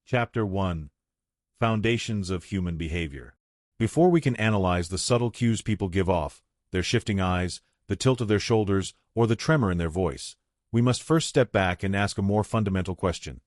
Chapter 1. Foundations of Human Behavior. Before we can analyze the subtle cues people give off, their shifting eyes, the tilt of their shoulders, or the tremor in their voice, we must first step back and ask a more fundamental question.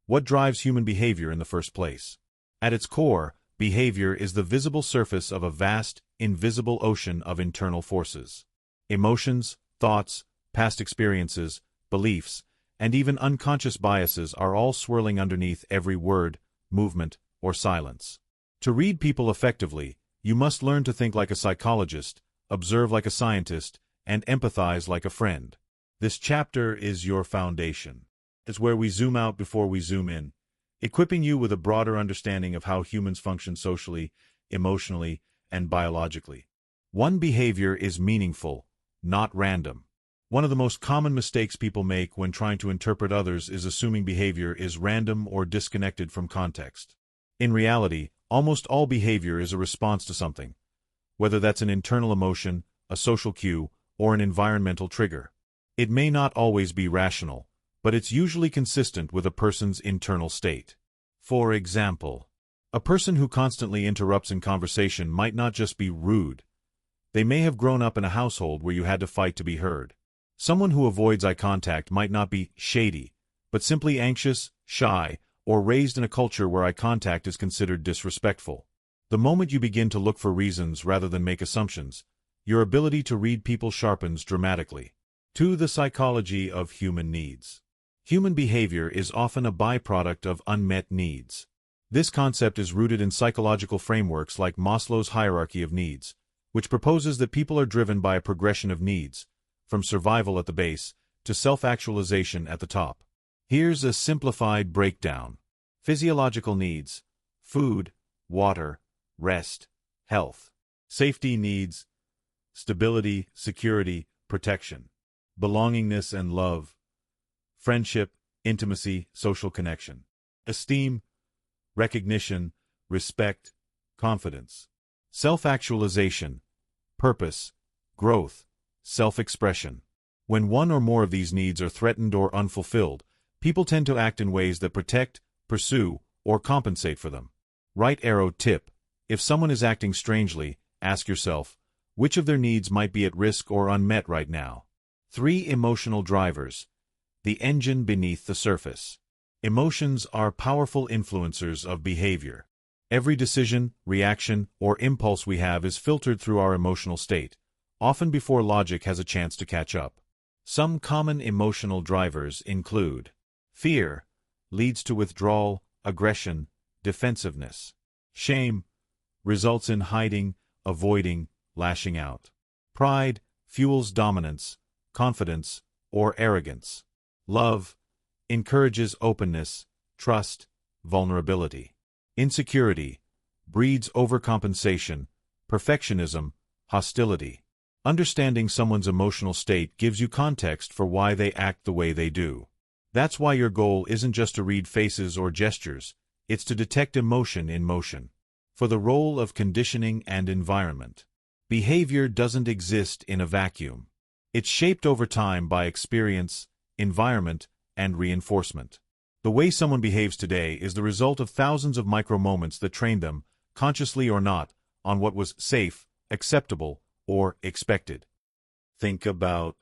What drives human behavior in the first place? At its core, behavior is the visible surface of a vast, invisible ocean of internal forces. Emotions, thoughts, past experiences, beliefs, and even unconscious biases are all swirling underneath every word, movement, or silence. To read people effectively, you must learn to think like a psychologist, observe like a scientist, and empathize like a friend. This chapter is your foundation. It's where we zoom out before we zoom in, equipping you with a broader understanding of how humans function socially, emotionally, and biologically. One behavior is meaningful, not random. One of the most common mistakes people make when trying to interpret others is assuming behavior is random or disconnected from context. In reality, almost all behavior is a response to something, whether that's an internal emotion, a social cue, or an environmental trigger. It may not always be rational, but it's usually consistent with a person's internal state. For example, a person who constantly interrupts in conversation might not just be rude. They may have grown up in a household where you had to fight to be heard. Someone who avoids eye contact might not be shady, but simply anxious, shy, or raised in a culture where eye contact is considered disrespectful. The moment you begin to look for reasons rather than make assumptions, your ability to read people sharpens dramatically. 2. The psychology of human needs. Human behavior is often a byproduct of unmet needs. This concept is rooted in psychological frameworks like Maslow's hierarchy of needs, which proposes that people are driven by a progression of needs, from survival at the base to self-actualization at the top. Here's a simplified breakdown. Physiological needs: food, water, rest, health. Safety needs: stability, security, protection. Belongingness and love: friendship, intimacy, social connection. Esteem: recognition, respect, confidence. Self-actualization: purpose, growth, self-expression. When one or more of these needs are threatened or unfulfilled, people tend to act in ways that protect, pursue, or compensate for them. Right arrow tip: if someone is acting strangely, ask yourself, which of their needs might be at risk or unmet right now? 3. Emotional drivers. The engine beneath the surface. Emotions are powerful influencers of behavior. Every decision, reaction, or impulse we have is filtered through our emotional state, often before logic has a chance to catch up. Some common emotional drivers include: fear leads to withdrawal, aggression, defensiveness. Shame results in hiding, avoiding, lashing out. Pride fuels dominance, confidence, or arrogance. Love encourages openness, trust, vulnerability. Insecurity breeds overcompensation, perfectionism, hostility. Understanding someone's emotional state gives you context for why they act the way they do. That's why your goal isn't just to read faces or gestures, it's to detect emotion in motion. For the role of conditioning and environment. Behavior doesn't exist in a vacuum. It's shaped over time by experience, environment, and reinforcement. The way someone behaves today is the result of thousands of micro-moments that trained them, consciously or not, on what was safe, acceptable, or expected. Think about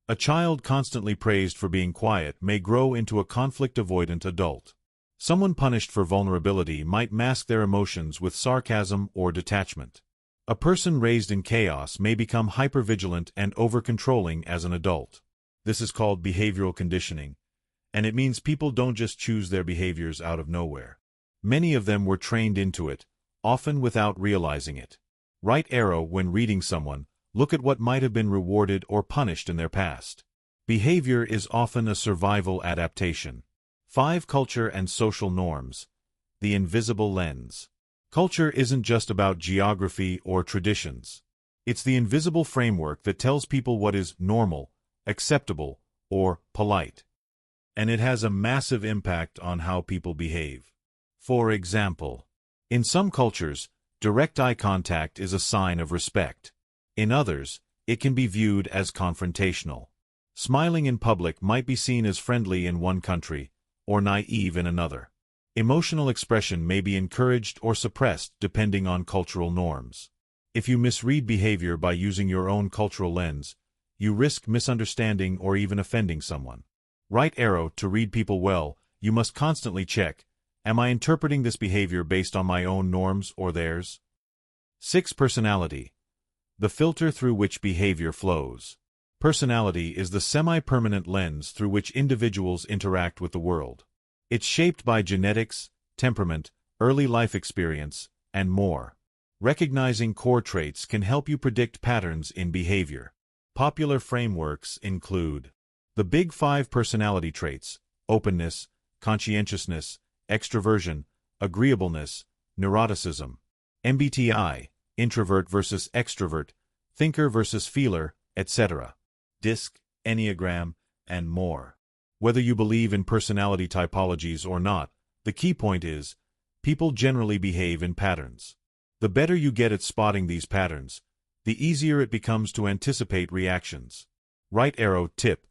a child constantly praised for being quiet may grow into a conflict-avoidant adult. Someone punished for vulnerability might mask their emotions with sarcasm or detachment. A person raised in chaos may become hypervigilant and over-controlling as an adult. This is called behavioral conditioning, and it means people don't just choose their behaviors out of nowhere. Many of them were trained into it, often without realizing it. Right arrow when reading someone, look at what might have been rewarded or punished in their past. Behavior is often a survival adaptation. 5. Culture and social norms. The invisible lens. Culture isn't just about geography or traditions. It's the invisible framework that tells people what is normal, acceptable, or polite. And it has a massive impact on how people behave. For example, in some cultures, direct eye contact is a sign of respect. In others, it can be viewed as confrontational. Smiling in public might be seen as friendly in one country, or naive in another. Emotional expression may be encouraged or suppressed depending on cultural norms. If you misread behavior by using your own cultural lens, you risk misunderstanding or even offending someone. Right arrow: to read people well, you must constantly check, am I interpreting this behavior based on my own norms or theirs? 6. Personality. The filter through which behavior flows. Personality is the semi-permanent lens through which individuals interact with the world. It's shaped by genetics, temperament, early life experience, and more. Recognizing core traits can help you predict patterns in behavior. Popular frameworks include the Big Five personality traits: openness, conscientiousness, extroversion, agreeableness, neuroticism. MBTI, introvert versus extrovert, thinker versus feeler, etc. DISC, Enneagram, and more. Whether you believe in personality typologies or not, the key point is, people generally behave in patterns. The better you get at spotting these patterns, the easier it becomes to anticipate reactions. Right arrow tip: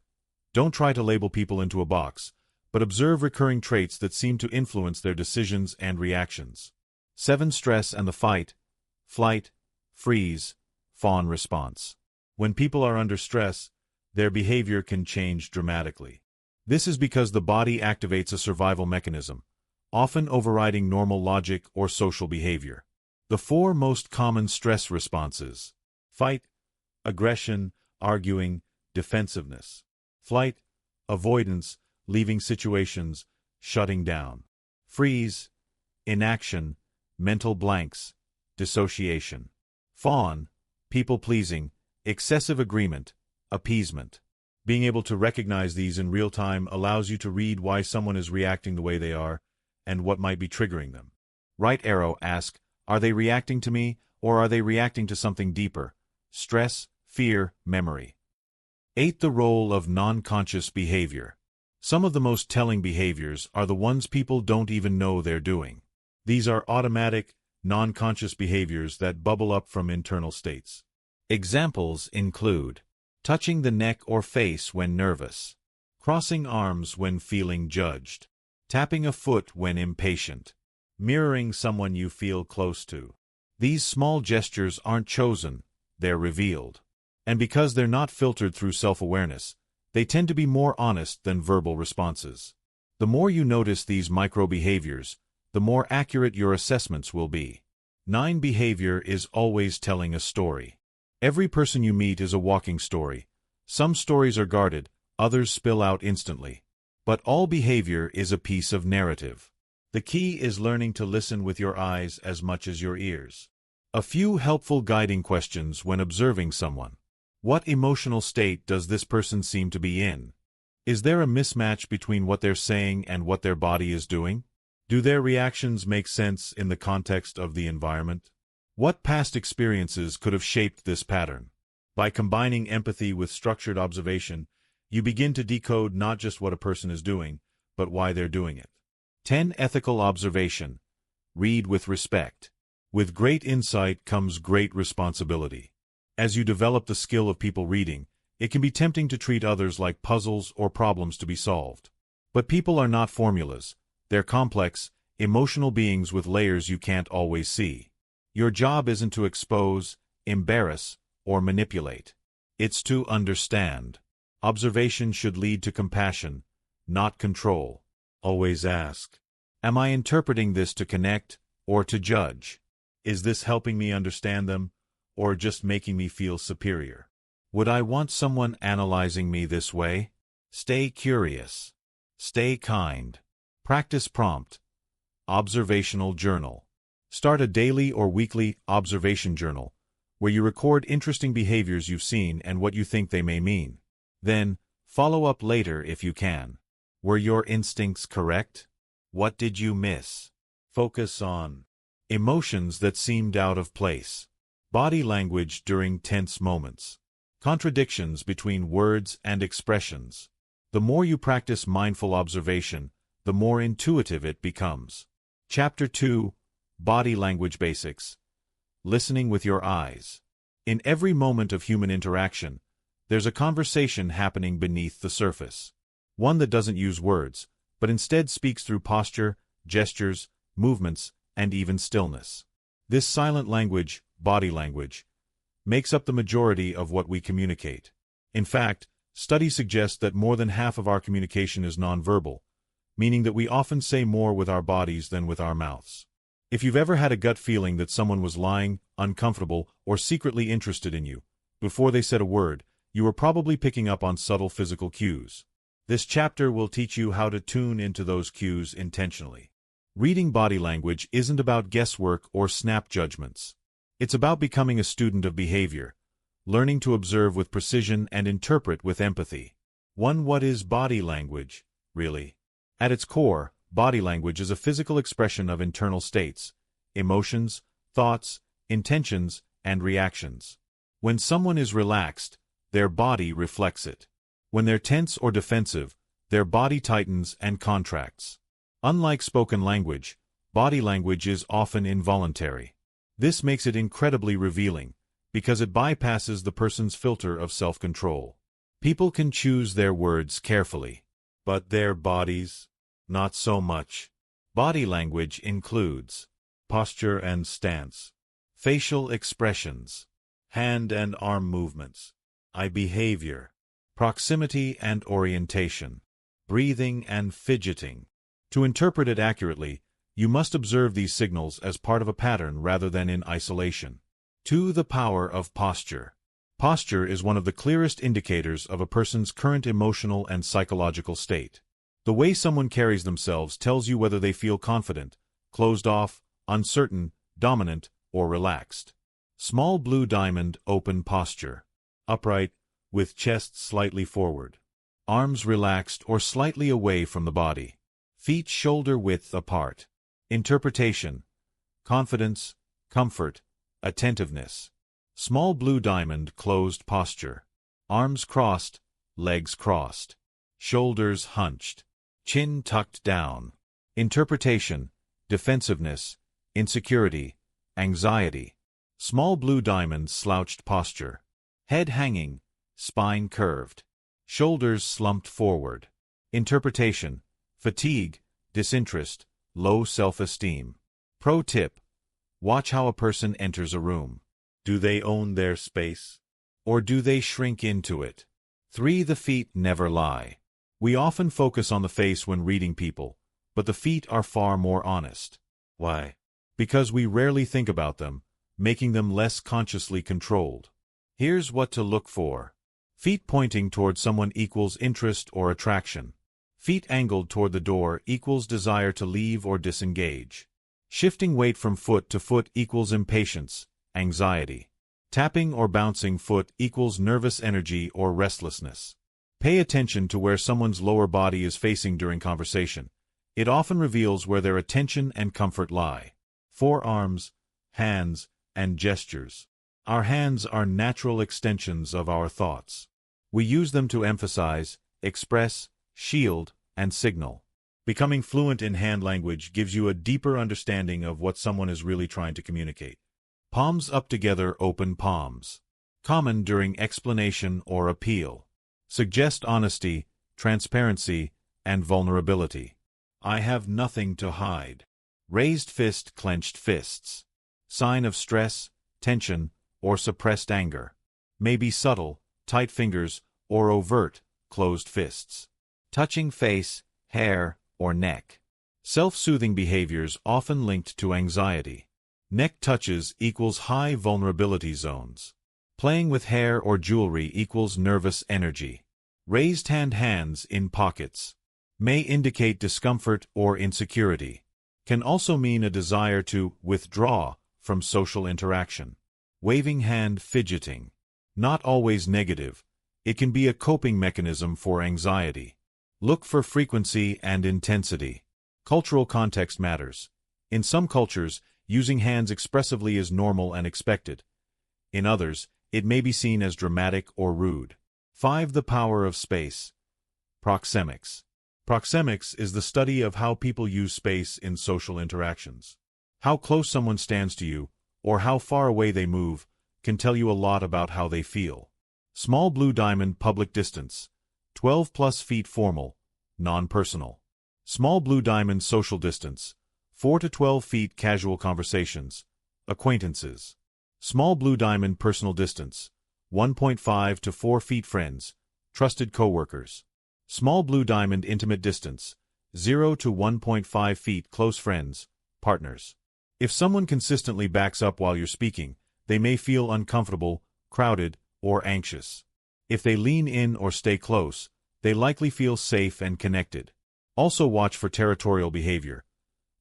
don't try to label people into a box, but observe recurring traits that seem to influence their decisions and reactions. 7. Stress and the fight, flight, freeze, fawn response. When people are under stress, their behavior can change dramatically. This is because the body activates a survival mechanism, often overriding normal logic or social behavior. The 4 most common stress responses: fight, aggression, arguing, defensiveness. Flight, avoidance, leaving situations, shutting down. Freeze, inaction, mental blanks, dissociation. Fawn, people-pleasing, excessive agreement, appeasement. Being able to recognize these in real time allows you to read why someone is reacting the way they are and what might be triggering them. Right arrow: ask, are they reacting to me, or are they reacting to something deeper? Stress, fear, memory. 8. The role of non-conscious behavior. Some of the most telling behaviors are the ones people don't even know they're doing. These are automatic, non-conscious behaviors that bubble up from internal states. Examples include touching the neck or face when nervous, crossing arms when feeling judged, tapping a foot when impatient, mirroring someone you feel close to. These small gestures aren't chosen, they're revealed. And because they're not filtered through self-awareness, they tend to be more honest than verbal responses. The more you notice these micro-behaviors, the more accurate your assessments will be. 9. Behavior is always telling a story. Every person you meet is a walking story. Some stories are guarded, others spill out instantly. But all behavior is a piece of narrative. The key is learning to listen with your eyes as much as your ears. A few helpful guiding questions when observing someone. What emotional state does this person seem to be in? Is there a mismatch between what they're saying and what their body is doing? Do their reactions make sense in the context of the environment? What past experiences could have shaped this pattern? By combining empathy with structured observation, you begin to decode not just what a person is doing, but why they're doing it. 10. Ethical observation. Read with respect. With great insight comes great responsibility. As you develop the skill of people reading, it can be tempting to treat others like puzzles or problems to be solved. But people are not formulas. They're complex, emotional beings with layers you can't always see. Your job isn't to expose, embarrass, or manipulate. It's to understand. Observation should lead to compassion, not control. Always ask, am I interpreting this to connect or to judge? Is this helping me understand them, or just making me feel superior? Would I want someone analyzing me this way? Stay curious. Stay kind. Practice prompt. Observational journal. Start a daily or weekly observation journal, where you record interesting behaviors you've seen and what you think they may mean. Then, follow up later if you can. Were your instincts correct? What did you miss? Focus on emotions that seemed out of place. Body language during tense moments. Contradictions between words and expressions. The more you practice mindful observation, the more intuitive it becomes. Chapter 2. Body Language Basics. Listening with your eyes. In every moment of human interaction, there's a conversation happening beneath the surface. One that doesn't use words, but instead speaks through posture, gestures, movements, and even stillness. This silent language, body language, makes up the majority of what we communicate. In fact, studies suggest that more than half of our communication is nonverbal, meaning that we often say more with our bodies than with our mouths. If you've ever had a gut feeling that someone was lying, uncomfortable, or secretly interested in you, before they said a word, you were probably picking up on subtle physical cues. This chapter will teach you how to tune into those cues intentionally. Reading body language isn't about guesswork or snap judgments. It's about becoming a student of behavior, learning to observe with precision and interpret with empathy. What is body language, really? At its core, body language is a physical expression of internal states, emotions, thoughts, intentions, and reactions. When someone is relaxed, their body reflects it. When they're tense or defensive, their body tightens and contracts. Unlike spoken language, body language is often involuntary. This makes it incredibly revealing, because it bypasses the person's filter of self-control. People can choose their words carefully, but their bodies, not so much. Body language includes posture and stance, facial expressions, hand and arm movements, eye behavior, proximity and orientation, breathing and fidgeting. To interpret it accurately, you must observe these signals as part of a pattern rather than in isolation. 2. The power of posture. Posture is one of the clearest indicators of a person's current emotional and psychological state. The way someone carries themselves tells you whether they feel confident, closed off, uncertain, dominant, or relaxed. Small blue diamond open posture. Upright, with chest slightly forward. Arms relaxed or slightly away from the body. Feet shoulder width apart. Interpretation: confidence, comfort, attentiveness. Small blue diamond closed posture. Arms crossed, legs crossed. Shoulders hunched. Chin tucked down. Interpretation: defensiveness, insecurity, anxiety. Small blue diamond slouched posture. Head hanging, spine curved. Shoulders slumped forward. Interpretation: fatigue, disinterest, low self-esteem. Pro tip: watch how a person enters a room. Do they own their space? Or do they shrink into it? 3. The feet never lie. We often focus on the face when reading people, but the feet are far more honest. Why? Because we rarely think about them, making them less consciously controlled. Here's what to look for. Feet pointing toward someone equals interest or attraction. Feet angled toward the door equals desire to leave or disengage. Shifting weight from foot to foot equals impatience, anxiety. Tapping or bouncing foot equals nervous energy or restlessness. Pay attention to where someone's lower body is facing during conversation. It often reveals where their attention and comfort lie. Forearms, hands, and gestures. Our hands are natural extensions of our thoughts. We use them to emphasize, express, shield, and signal. Becoming fluent in hand language gives you a deeper understanding of what someone is really trying to communicate. Palms up together, open palms. Common during explanation or appeal. Suggest honesty, transparency, and vulnerability. I have nothing to hide. Raised fist, clenched fists. Sign of stress, tension, or suppressed anger. May be subtle, tight fingers, or overt, closed fists. Touching face, hair, or neck. Self-soothing behaviors often linked to anxiety. Neck touches equals high vulnerability zones. Playing with hair or jewelry equals nervous energy. Raised hands in pockets. May indicate discomfort or insecurity. Can also mean a desire to withdraw from social interaction. Waving hand, fidgeting. Not always negative. It can be a coping mechanism for anxiety. Look for frequency and intensity. Cultural context matters. In some cultures, using hands expressively is normal and expected. In others, it may be seen as dramatic or rude. 5. The power of space. Proxemics. Proxemics is the study of how people use space in social interactions. How close someone stands to you, or how far away they move, can tell you a lot about how they feel. Small blue diamond public distance. 12+ feet formal, non-personal. Small blue diamond social distance, 4 to 12 feet casual conversations, acquaintances. Small blue diamond personal distance, 1.5 to 4 feet friends, trusted coworkers. Small blue diamond intimate distance, 0 to 1.5 feet close friends, partners. If someone consistently backs up while you're speaking, they may feel uncomfortable, crowded, or anxious. If they lean in or stay close, they likely feel safe and connected. Also watch for territorial behavior.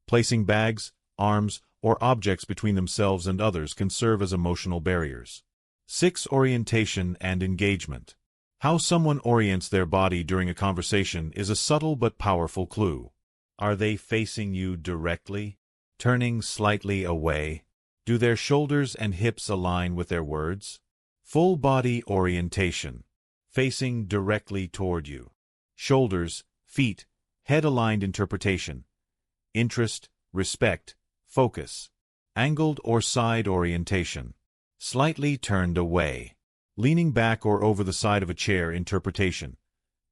Placing bags, arms, or objects between themselves and others can serve as emotional barriers. 6. Orientation and engagement. How someone orients their body during a conversation is a subtle but powerful clue. Are they facing you directly? Turning slightly away? Do their shoulders and hips align with their words? Full body orientation. Facing directly toward you. Shoulders, feet, head-aligned interpretation. Interest, respect, focus. Angled or side orientation. Slightly turned away. Leaning back or over the side of a chair interpretation.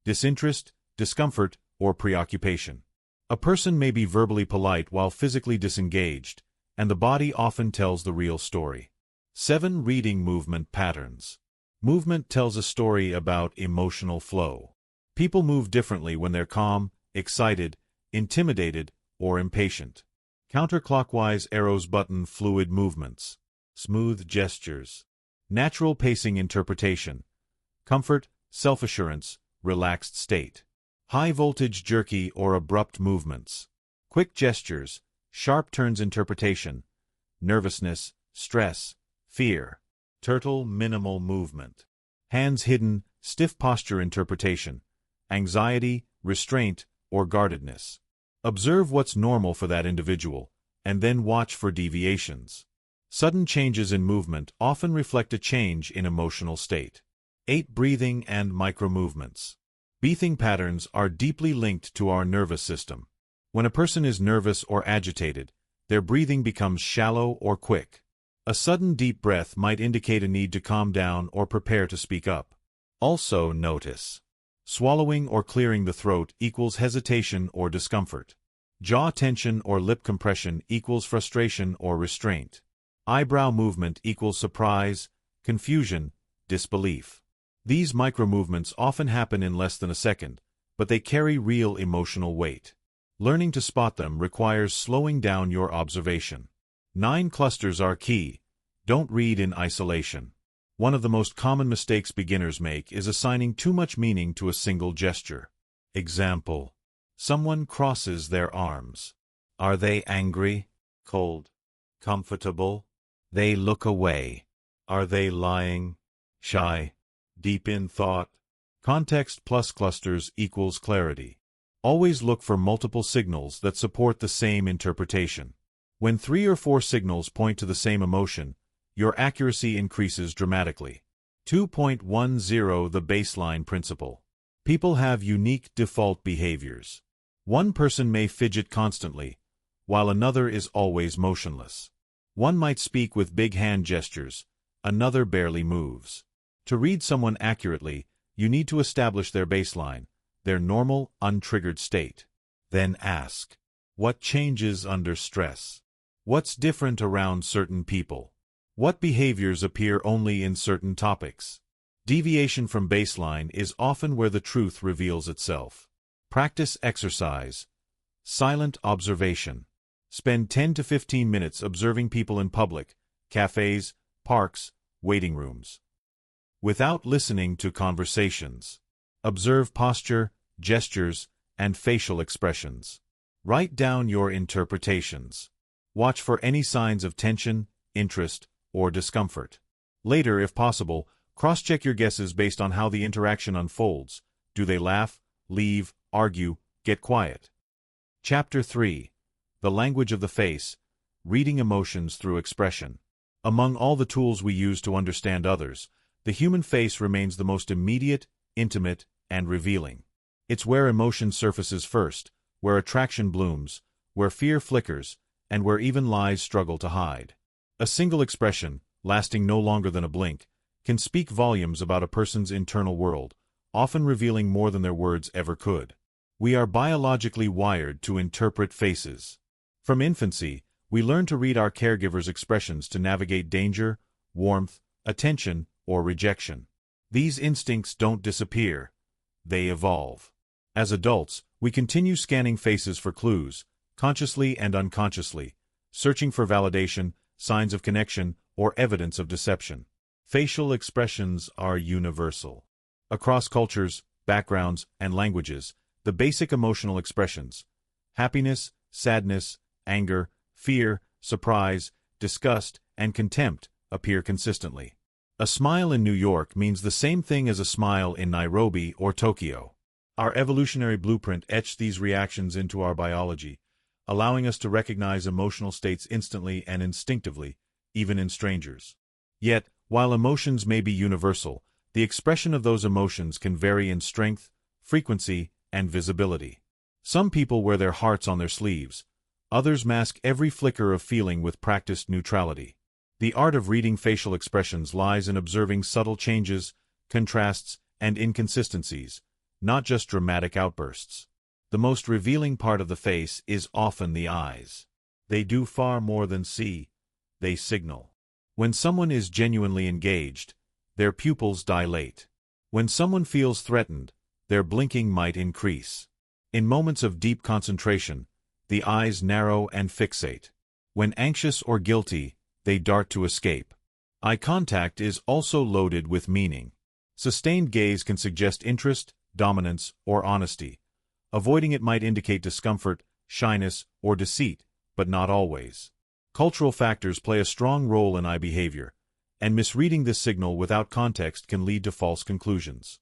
Disinterest, discomfort, or preoccupation. A person may be verbally polite while physically disengaged, and the body often tells the real story. 7. Reading movement patterns. Movement tells a story about emotional flow. People move differently when they're calm, excited, intimidated, or impatient. Counterclockwise arrows button fluid movements. Smooth gestures. Natural pacing interpretation. Comfort, self-assurance, relaxed state. High-voltage jerky or abrupt movements. Quick gestures, sharp turns interpretation. Nervousness, stress, fear. Turtle minimal movement. Hands hidden, stiff posture interpretation. Anxiety, restraint, or guardedness. Observe what's normal for that individual, and then watch for deviations. Sudden changes in movement often reflect a change in emotional state. 8. Breathing and micromovements. Breathing patterns are deeply linked to our nervous system. When a person is nervous or agitated, their breathing becomes shallow or quick. A sudden deep breath might indicate a need to calm down or prepare to speak up. Also notice. Swallowing or clearing the throat equals hesitation or discomfort. Jaw tension or lip compression equals frustration or restraint. Eyebrow movement equals surprise, confusion, disbelief. These micromovements often happen in less than a second, but they carry real emotional weight. Learning to spot them requires slowing down your observation. 9. Clusters are key. Don't read in isolation. One of the most common mistakes beginners make is assigning too much meaning to a single gesture. Example. Someone crosses their arms. Are they angry, cold, comfortable? They look away. Are they lying, shy, deep in thought? Context plus clusters equals clarity. Always look for multiple signals that support the same interpretation. When 3 or 4 signals point to the same emotion, your accuracy increases dramatically. 2.10 The baseline principle. People have unique default behaviors. One person may fidget constantly, while another is always motionless. One might speak with big hand gestures, another barely moves. To read someone accurately, you need to establish their baseline, their normal, untriggered state. Then ask, what changes under stress? What's different around certain people? What behaviors appear only in certain topics? Deviation from baseline is often where the truth reveals itself. Practice exercise. Silent observation. Spend 10 to 15 minutes observing people in public, cafes, parks, waiting rooms. Without listening to conversations. Observe posture, gestures, and facial expressions. Write down your interpretations. Watch for any signs of tension, interest, or discomfort. Later, if possible, cross-check your guesses based on how the interaction unfolds. Do they laugh, leave, argue, get quiet? Chapter 3. The Language of the Face. Reading Emotions Through Expression. Among all the tools we use to understand others, the human face remains the most immediate, intimate, and revealing. It's where emotion surfaces first, where attraction blooms, where fear flickers, and where even lies struggle to hide. A single expression, lasting no longer than a blink, can speak volumes about a person's internal world, often revealing more than their words ever could. We are biologically wired to interpret faces. From infancy, we learn to read our caregivers' expressions to navigate danger, warmth, attention, or rejection. These instincts don't disappear. They evolve. As adults, we continue scanning faces for clues, consciously and unconsciously, searching for validation, signs of connection, or evidence of deception. Facial expressions are universal. Across cultures, backgrounds, and languages, the basic emotional expressions, happiness, sadness, anger, fear, surprise, disgust, and contempt, appear consistently. A smile in New York means the same thing as a smile in Nairobi or Tokyo. Our evolutionary blueprint etched these reactions into our biology, allowing us to recognize emotional states instantly and instinctively, even in strangers. Yet, while emotions may be universal, the expression of those emotions can vary in strength, frequency, and visibility. Some people wear their hearts on their sleeves. Others mask every flicker of feeling with practiced neutrality. The art of reading facial expressions lies in observing subtle changes, contrasts, and inconsistencies, not just dramatic outbursts. The most revealing part of the face is often the eyes. They do far more than see, they signal. When someone is genuinely engaged, their pupils dilate. When someone feels threatened, their blinking might increase. In moments of deep concentration, the eyes narrow and fixate. When anxious or guilty, they dart to escape. Eye contact is also loaded with meaning. Sustained gaze can suggest interest, dominance, or honesty. Avoiding it might indicate discomfort, shyness, or deceit, but not always. Cultural factors play a strong role in eye behavior, and misreading this signal without context can lead to false conclusions.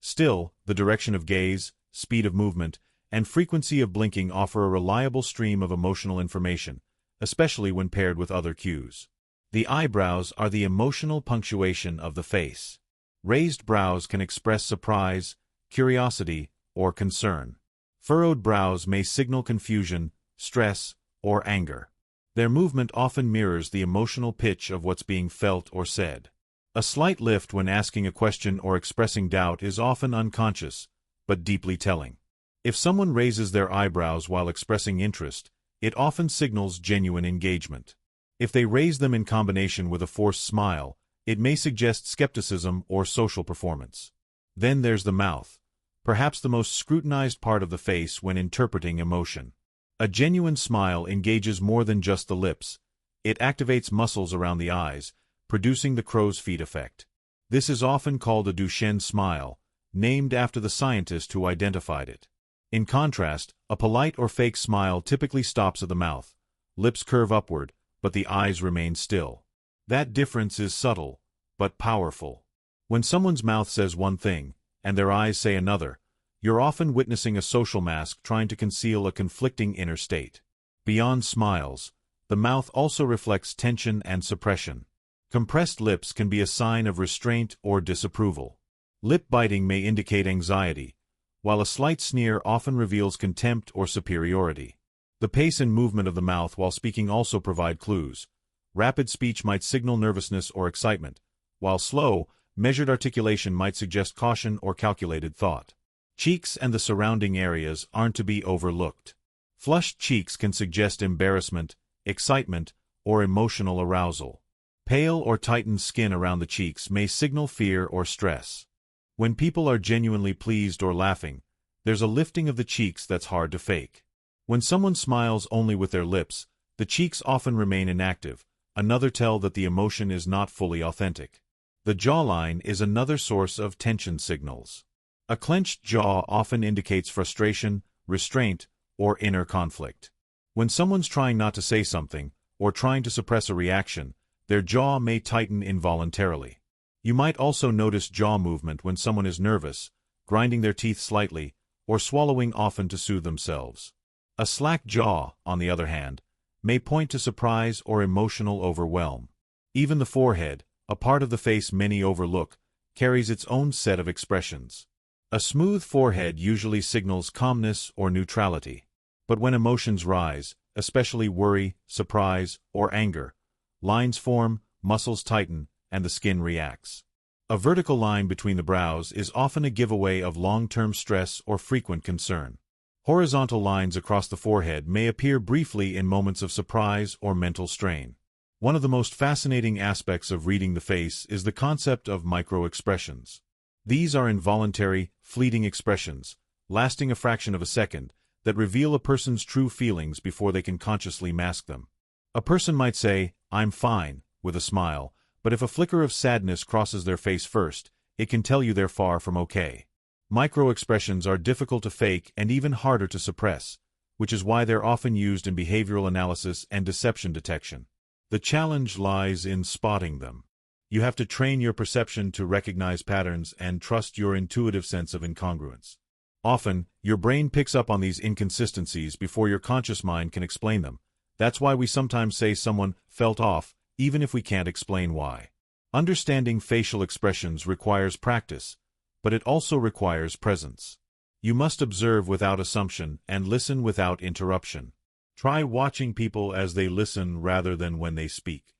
Still, the direction of gaze, speed of movement, and frequency of blinking offer a reliable stream of emotional information, especially when paired with other cues. The eyebrows are the emotional punctuation of the face. Raised brows can express surprise, curiosity, or concern. Furrowed brows may signal confusion, stress, or anger. Their movement often mirrors the emotional pitch of what's being felt or said. A slight lift when asking a question or expressing doubt is often unconscious, but deeply telling. If someone raises their eyebrows while expressing interest, it often signals genuine engagement. If they raise them in combination with a forced smile, it may suggest skepticism or social performance. Then there's the mouth, perhaps the most scrutinized part of the face when interpreting emotion. A genuine smile engages more than just the lips. It activates muscles around the eyes, producing the crow's feet effect. This is often called a Duchenne smile, named after the scientist who identified it. In contrast, a polite or fake smile typically stops at the mouth. Lips curve upward, but the eyes remain still. That difference is subtle, but powerful. When someone's mouth says one thing, and their eyes say another, you're often witnessing a social mask trying to conceal a conflicting inner state. Beyond smiles, the mouth also reflects tension and suppression. Compressed lips can be a sign of restraint or disapproval. Lip biting may indicate anxiety, while a slight sneer often reveals contempt or superiority. The pace and movement of the mouth while speaking also provide clues. Rapid speech might signal nervousness or excitement, while slow, measured articulation might suggest caution or calculated thought. Cheeks and the surrounding areas aren't to be overlooked. Flushed cheeks can suggest embarrassment, excitement, or emotional arousal. Pale or tightened skin around the cheeks may signal fear or stress. When people are genuinely pleased or laughing, there's a lifting of the cheeks that's hard to fake. When someone smiles only with their lips, the cheeks often remain inactive, another tell that the emotion is not fully authentic. The jawline is another source of tension signals. A clenched jaw often indicates frustration, restraint, or inner conflict. When someone's trying not to say something, or trying to suppress a reaction, their jaw may tighten involuntarily. You might also notice jaw movement when someone is nervous, grinding their teeth slightly, or swallowing often to soothe themselves. A slack jaw, on the other hand, may point to surprise or emotional overwhelm. Even the forehead, a part of the face many overlook, carries its own set of expressions. A smooth forehead usually signals calmness or neutrality. But when emotions rise, especially worry, surprise, or anger, lines form, muscles tighten, and the skin reacts. A vertical line between the brows is often a giveaway of long-term stress or frequent concern. Horizontal lines across the forehead may appear briefly in moments of surprise or mental strain. One of the most fascinating aspects of reading the face is the concept of micro-expressions. These are involuntary, fleeting expressions, lasting a fraction of a second, that reveal a person's true feelings before they can consciously mask them. A person might say, "I'm fine," with a smile, but if a flicker of sadness crosses their face first, it can tell you they're far from okay. Micro-expressions are difficult to fake and even harder to suppress, which is why they're often used in behavioral analysis and deception detection. The challenge lies in spotting them. You have to train your perception to recognize patterns and trust your intuitive sense of incongruence. Often, your brain picks up on these inconsistencies before your conscious mind can explain them. That's why we sometimes say someone felt off, even if we can't explain why. Understanding facial expressions requires practice, but it also requires presence. You must observe without assumption and listen without interruption. Try watching people as they listen rather than when they speak.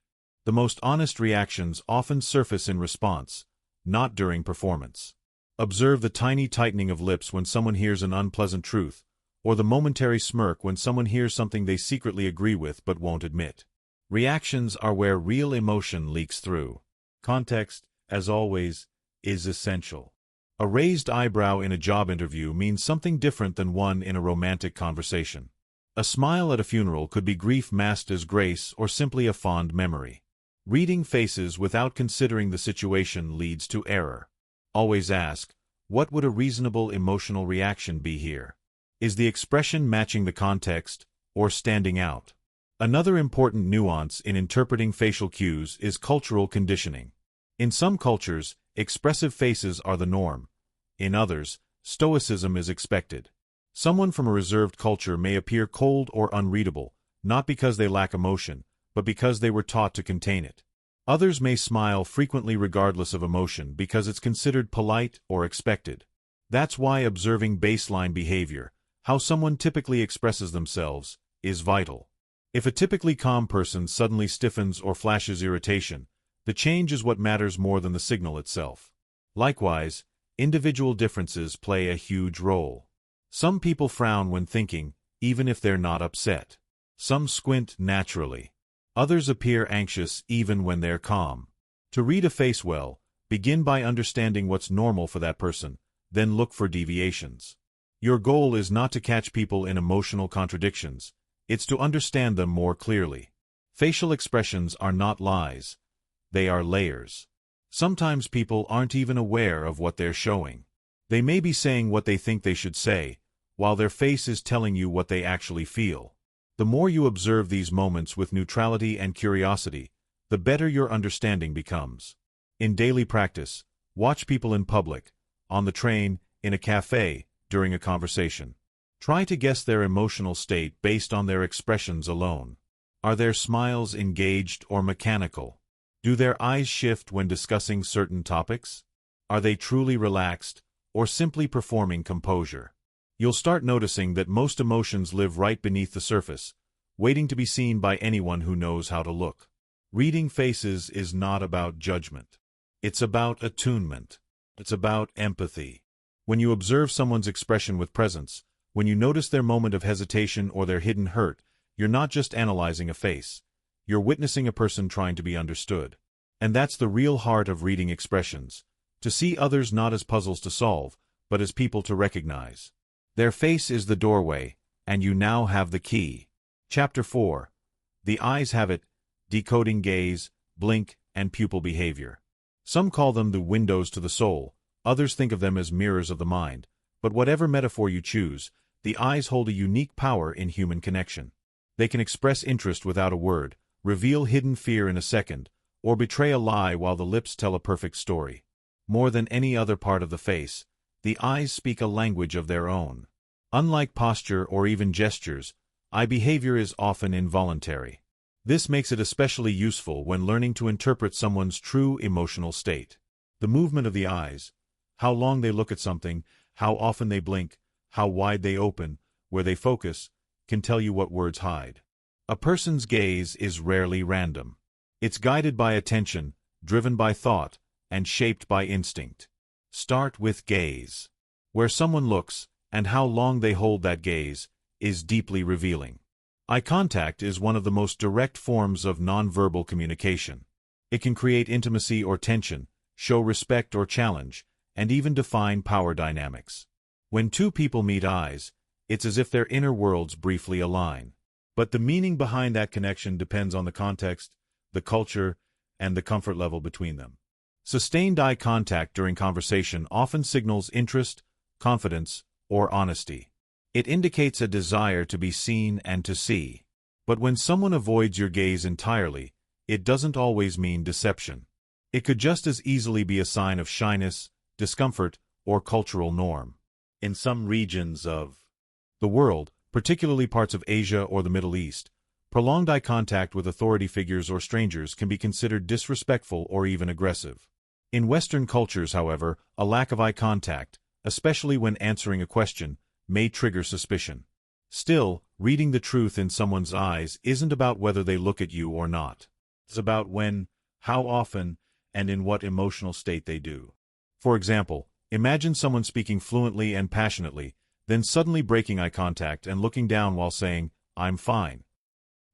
The most honest reactions often surface in response, not during performance. Observe the tiny tightening of lips when someone hears an unpleasant truth, or the momentary smirk when someone hears something they secretly agree with but won't admit. Reactions are where real emotion leaks through. Context, as always, is essential. A raised eyebrow in a job interview means something different than one in a romantic conversation. A smile at a funeral could be grief masked as grace or simply a fond memory. Reading faces without considering the situation leads to error. Always ask, what would a reasonable emotional reaction be here? Is the expression matching the context or standing out? Another important nuance in interpreting facial cues is cultural conditioning. In some cultures, expressive faces are the norm. In others, stoicism is expected. Someone from a reserved culture may appear cold or unreadable, not because they lack emotion, but because they were taught to contain it. Others may smile frequently regardless of emotion because it's considered polite or expected. That's why observing baseline behavior, how someone typically expresses themselves, is vital. If a typically calm person suddenly stiffens or flashes irritation, the change is what matters more than the signal itself. Likewise, individual differences play a huge role. Some people frown when thinking, even if they're not upset. Some squint naturally. Others appear anxious even when they're calm. To read a face well, begin by understanding what's normal for that person, then look for deviations. Your goal is not to catch people in emotional contradictions, it's to understand them more clearly. Facial expressions are not lies. They are layers. Sometimes people aren't even aware of what they're showing. They may be saying what they think they should say, while their face is telling you what they actually feel. The more you observe these moments with neutrality and curiosity, the better your understanding becomes. In daily practice, watch people in public, on the train, in a cafe, during a conversation. Try to guess their emotional state based on their expressions alone. Are their smiles engaged or mechanical? Do their eyes shift when discussing certain topics? Are they truly relaxed, or simply performing composure? You'll start noticing that most emotions live right beneath the surface, waiting to be seen by anyone who knows how to look. Reading faces is not about judgment. It's about attunement. It's about empathy. When you observe someone's expression with presence, when you notice their moment of hesitation or their hidden hurt, you're not just analyzing a face. You're witnessing a person trying to be understood. And that's the real heart of reading expressions, to see others not as puzzles to solve, but as people to recognize. Their face is the doorway, and you now have the key. Chapter 4. The eyes have it, decoding gaze, blink, and pupil behavior. Some call them the windows to the soul, others think of them as mirrors of the mind, but whatever metaphor you choose, the eyes hold a unique power in human connection. They can express interest without a word, reveal hidden fear in a second, or betray a lie while the lips tell a perfect story. More than any other part of the face, the eyes speak a language of their own. Unlike posture or even gestures, eye behavior is often involuntary. This makes it especially useful when learning to interpret someone's true emotional state. The movement of the eyes, how long they look at something, how often they blink, how wide they open, where they focus, can tell you what words hide. A person's gaze is rarely random. It's guided by attention, driven by thought, and shaped by instinct. Start with gaze. Where someone looks, and how long they hold that gaze is deeply revealing. Eye contact is one of the most direct forms of nonverbal communication. It can create intimacy or tension, show respect or challenge, and even define power dynamics. When two people meet eyes, it's as if their inner worlds briefly align. But the meaning behind that connection depends on the context, the culture, and the comfort level between them. Sustained eye contact during conversation often signals interest, confidence, or honesty. It indicates a desire to be seen and to see. But when someone avoids your gaze entirely, it doesn't always mean deception. It could just as easily be a sign of shyness, discomfort, or cultural norm. In some regions of the world, particularly parts of Asia or the Middle East, prolonged eye contact with authority figures or strangers can be considered disrespectful or even aggressive. In Western cultures, however, a lack of eye contact, especially when answering a question, may trigger suspicion. Still, reading the truth in someone's eyes isn't about whether they look at you or not. It's about when, how often, and in what emotional state they do. For example, imagine someone speaking fluently and passionately, then suddenly breaking eye contact and looking down while saying, "I'm fine."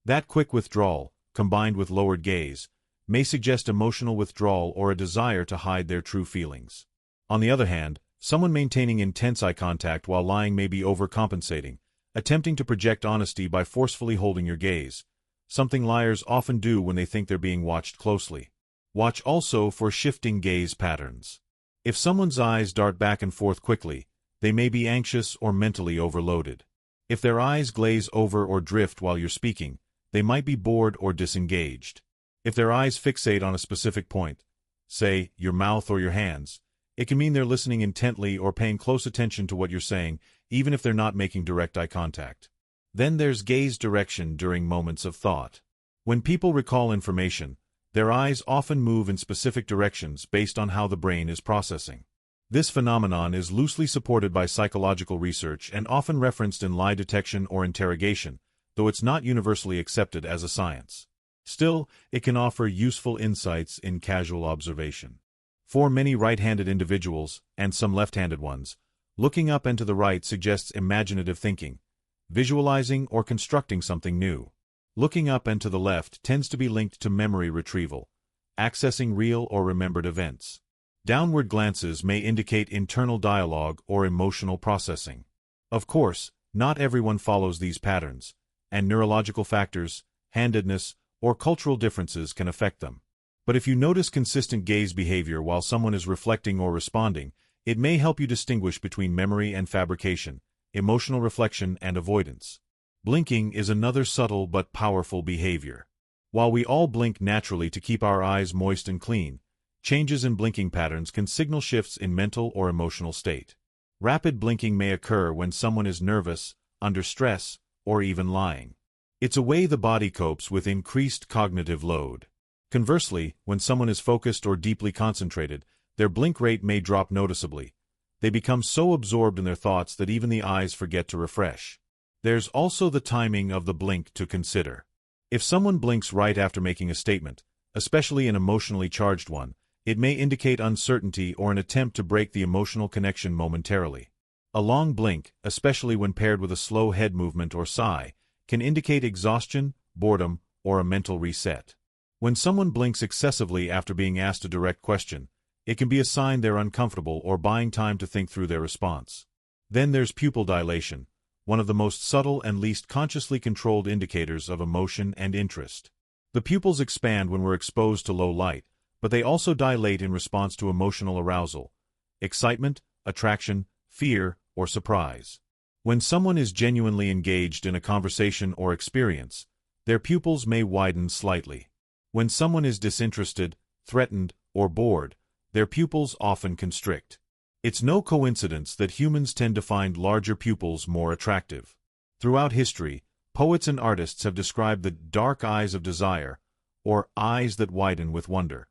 That quick withdrawal, combined with lowered gaze, may suggest emotional withdrawal or a desire to hide their true feelings. On the other hand, someone maintaining intense eye contact while lying may be overcompensating, attempting to project honesty by forcefully holding your gaze, something liars often do when they think they're being watched closely. Watch also for shifting gaze patterns. If someone's eyes dart back and forth quickly, they may be anxious or mentally overloaded. If their eyes glaze over or drift while you're speaking, they might be bored or disengaged. If their eyes fixate on a specific point, say, your mouth or your hands, it can mean they're listening intently or paying close attention to what you're saying, even if they're not making direct eye contact. Then there's gaze direction during moments of thought. When people recall information, their eyes often move in specific directions based on how the brain is processing. This phenomenon is loosely supported by psychological research and often referenced in lie detection or interrogation, though it's not universally accepted as a science. Still, it can offer useful insights in casual observation. For many right-handed individuals, and some left-handed ones, looking up and to the right suggests imaginative thinking, visualizing or constructing something new. Looking up and to the left tends to be linked to memory retrieval, accessing real or remembered events. Downward glances may indicate internal dialogue or emotional processing. Of course, not everyone follows these patterns, and neurological factors, handedness, or cultural differences can affect them. But if you notice consistent gaze behavior while someone is reflecting or responding, it may help you distinguish between memory and fabrication, emotional reflection and avoidance. Blinking is another subtle but powerful behavior. While we all blink naturally to keep our eyes moist and clean, changes in blinking patterns can signal shifts in mental or emotional state. Rapid blinking may occur when someone is nervous, under stress, or even lying. It's a way the body copes with increased cognitive load. Conversely, when someone is focused or deeply concentrated, their blink rate may drop noticeably. They become so absorbed in their thoughts that even the eyes forget to refresh. There's also the timing of the blink to consider. If someone blinks right after making a statement, especially an emotionally charged one, it may indicate uncertainty or an attempt to break the emotional connection momentarily. A long blink, especially when paired with a slow head movement or sigh, can indicate exhaustion, boredom, or a mental reset. When someone blinks excessively after being asked a direct question, it can be a sign they're uncomfortable or buying time to think through their response. Then there's pupil dilation, one of the most subtle and least consciously controlled indicators of emotion and interest. The pupils expand when we're exposed to low light, but they also dilate in response to emotional arousal, excitement, attraction, fear, or surprise. When someone is genuinely engaged in a conversation or experience, their pupils may widen slightly. When someone is disinterested, threatened, or bored, their pupils often constrict. It's no coincidence that humans tend to find larger pupils more attractive. Throughout history, poets and artists have described the dark eyes of desire, or eyes that widen with wonder.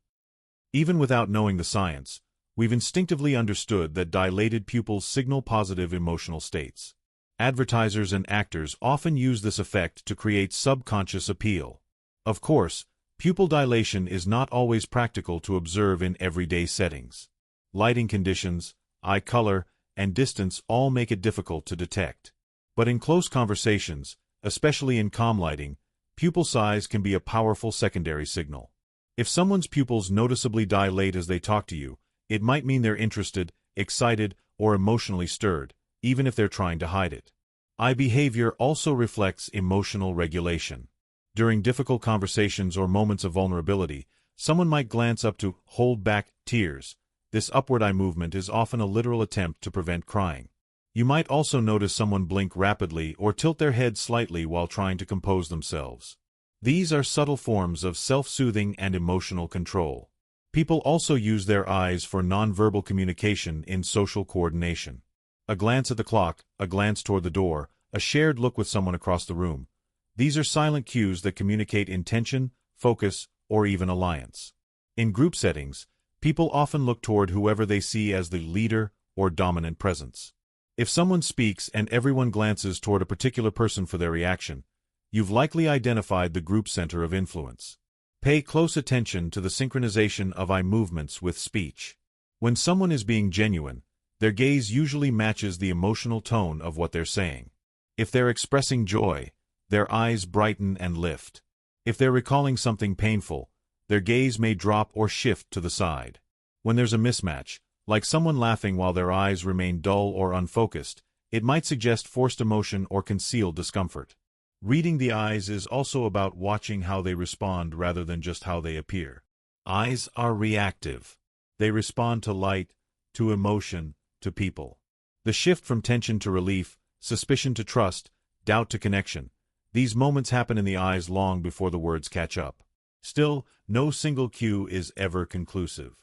Even without knowing the science, we've instinctively understood that dilated pupils signal positive emotional states. Advertisers and actors often use this effect to create subconscious appeal. Of course, pupil dilation is not always practical to observe in everyday settings. Lighting conditions, eye color, and distance all make it difficult to detect. But in close conversations, especially in calm lighting, pupil size can be a powerful secondary signal. If someone's pupils noticeably dilate as they talk to you, it might mean they're interested, excited, or emotionally stirred, even if they're trying to hide it. Eye behavior also reflects emotional regulation. During difficult conversations or moments of vulnerability, someone might glance up to hold back tears. This upward eye movement is often a literal attempt to prevent crying. You might also notice someone blink rapidly or tilt their head slightly while trying to compose themselves. These are subtle forms of self-soothing and emotional control. People also use their eyes for nonverbal communication in social coordination. A glance at the clock, a glance toward the door, a shared look with someone across the room. These are silent cues that communicate intention, focus, or even alliance. In group settings, people often look toward whoever they see as the leader or dominant presence. If someone speaks and everyone glances toward a particular person for their reaction, you've likely identified the group center of influence. Pay close attention to the synchronization of eye movements with speech. When someone is being genuine, their gaze usually matches the emotional tone of what they're saying. If they're expressing joy, their eyes brighten and lift. If they're recalling something painful, their gaze may drop or shift to the side. When there's a mismatch, like someone laughing while their eyes remain dull or unfocused, it might suggest forced emotion or concealed discomfort. Reading the eyes is also about watching how they respond rather than just how they appear. Eyes are reactive. They respond to light, to emotion, to people. The shift from tension to relief, suspicion to trust, doubt to connection. These moments happen in the eyes long before the words catch up. Still, no single cue is ever conclusive.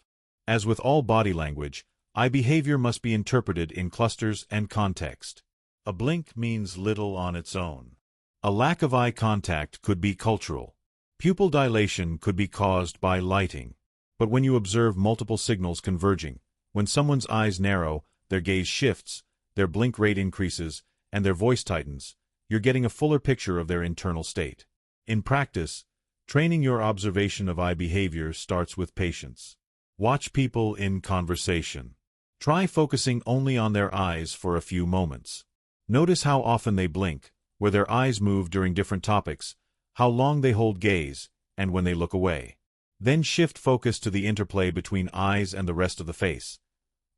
As with all body language, eye behavior must be interpreted in clusters and context. A blink means little on its own. A lack of eye contact could be cultural. Pupil dilation could be caused by lighting. But when you observe multiple signals converging, when someone's eyes narrow, their gaze shifts, their blink rate increases, and their voice tightens, you're getting a fuller picture of their internal state. In practice, training your observation of eye behavior starts with patience. Watch people in conversation. Try focusing only on their eyes for a few moments. Notice how often they blink, where their eyes move during different topics, how long they hold gaze, and when they look away. Then shift focus to the interplay between eyes and the rest of the face.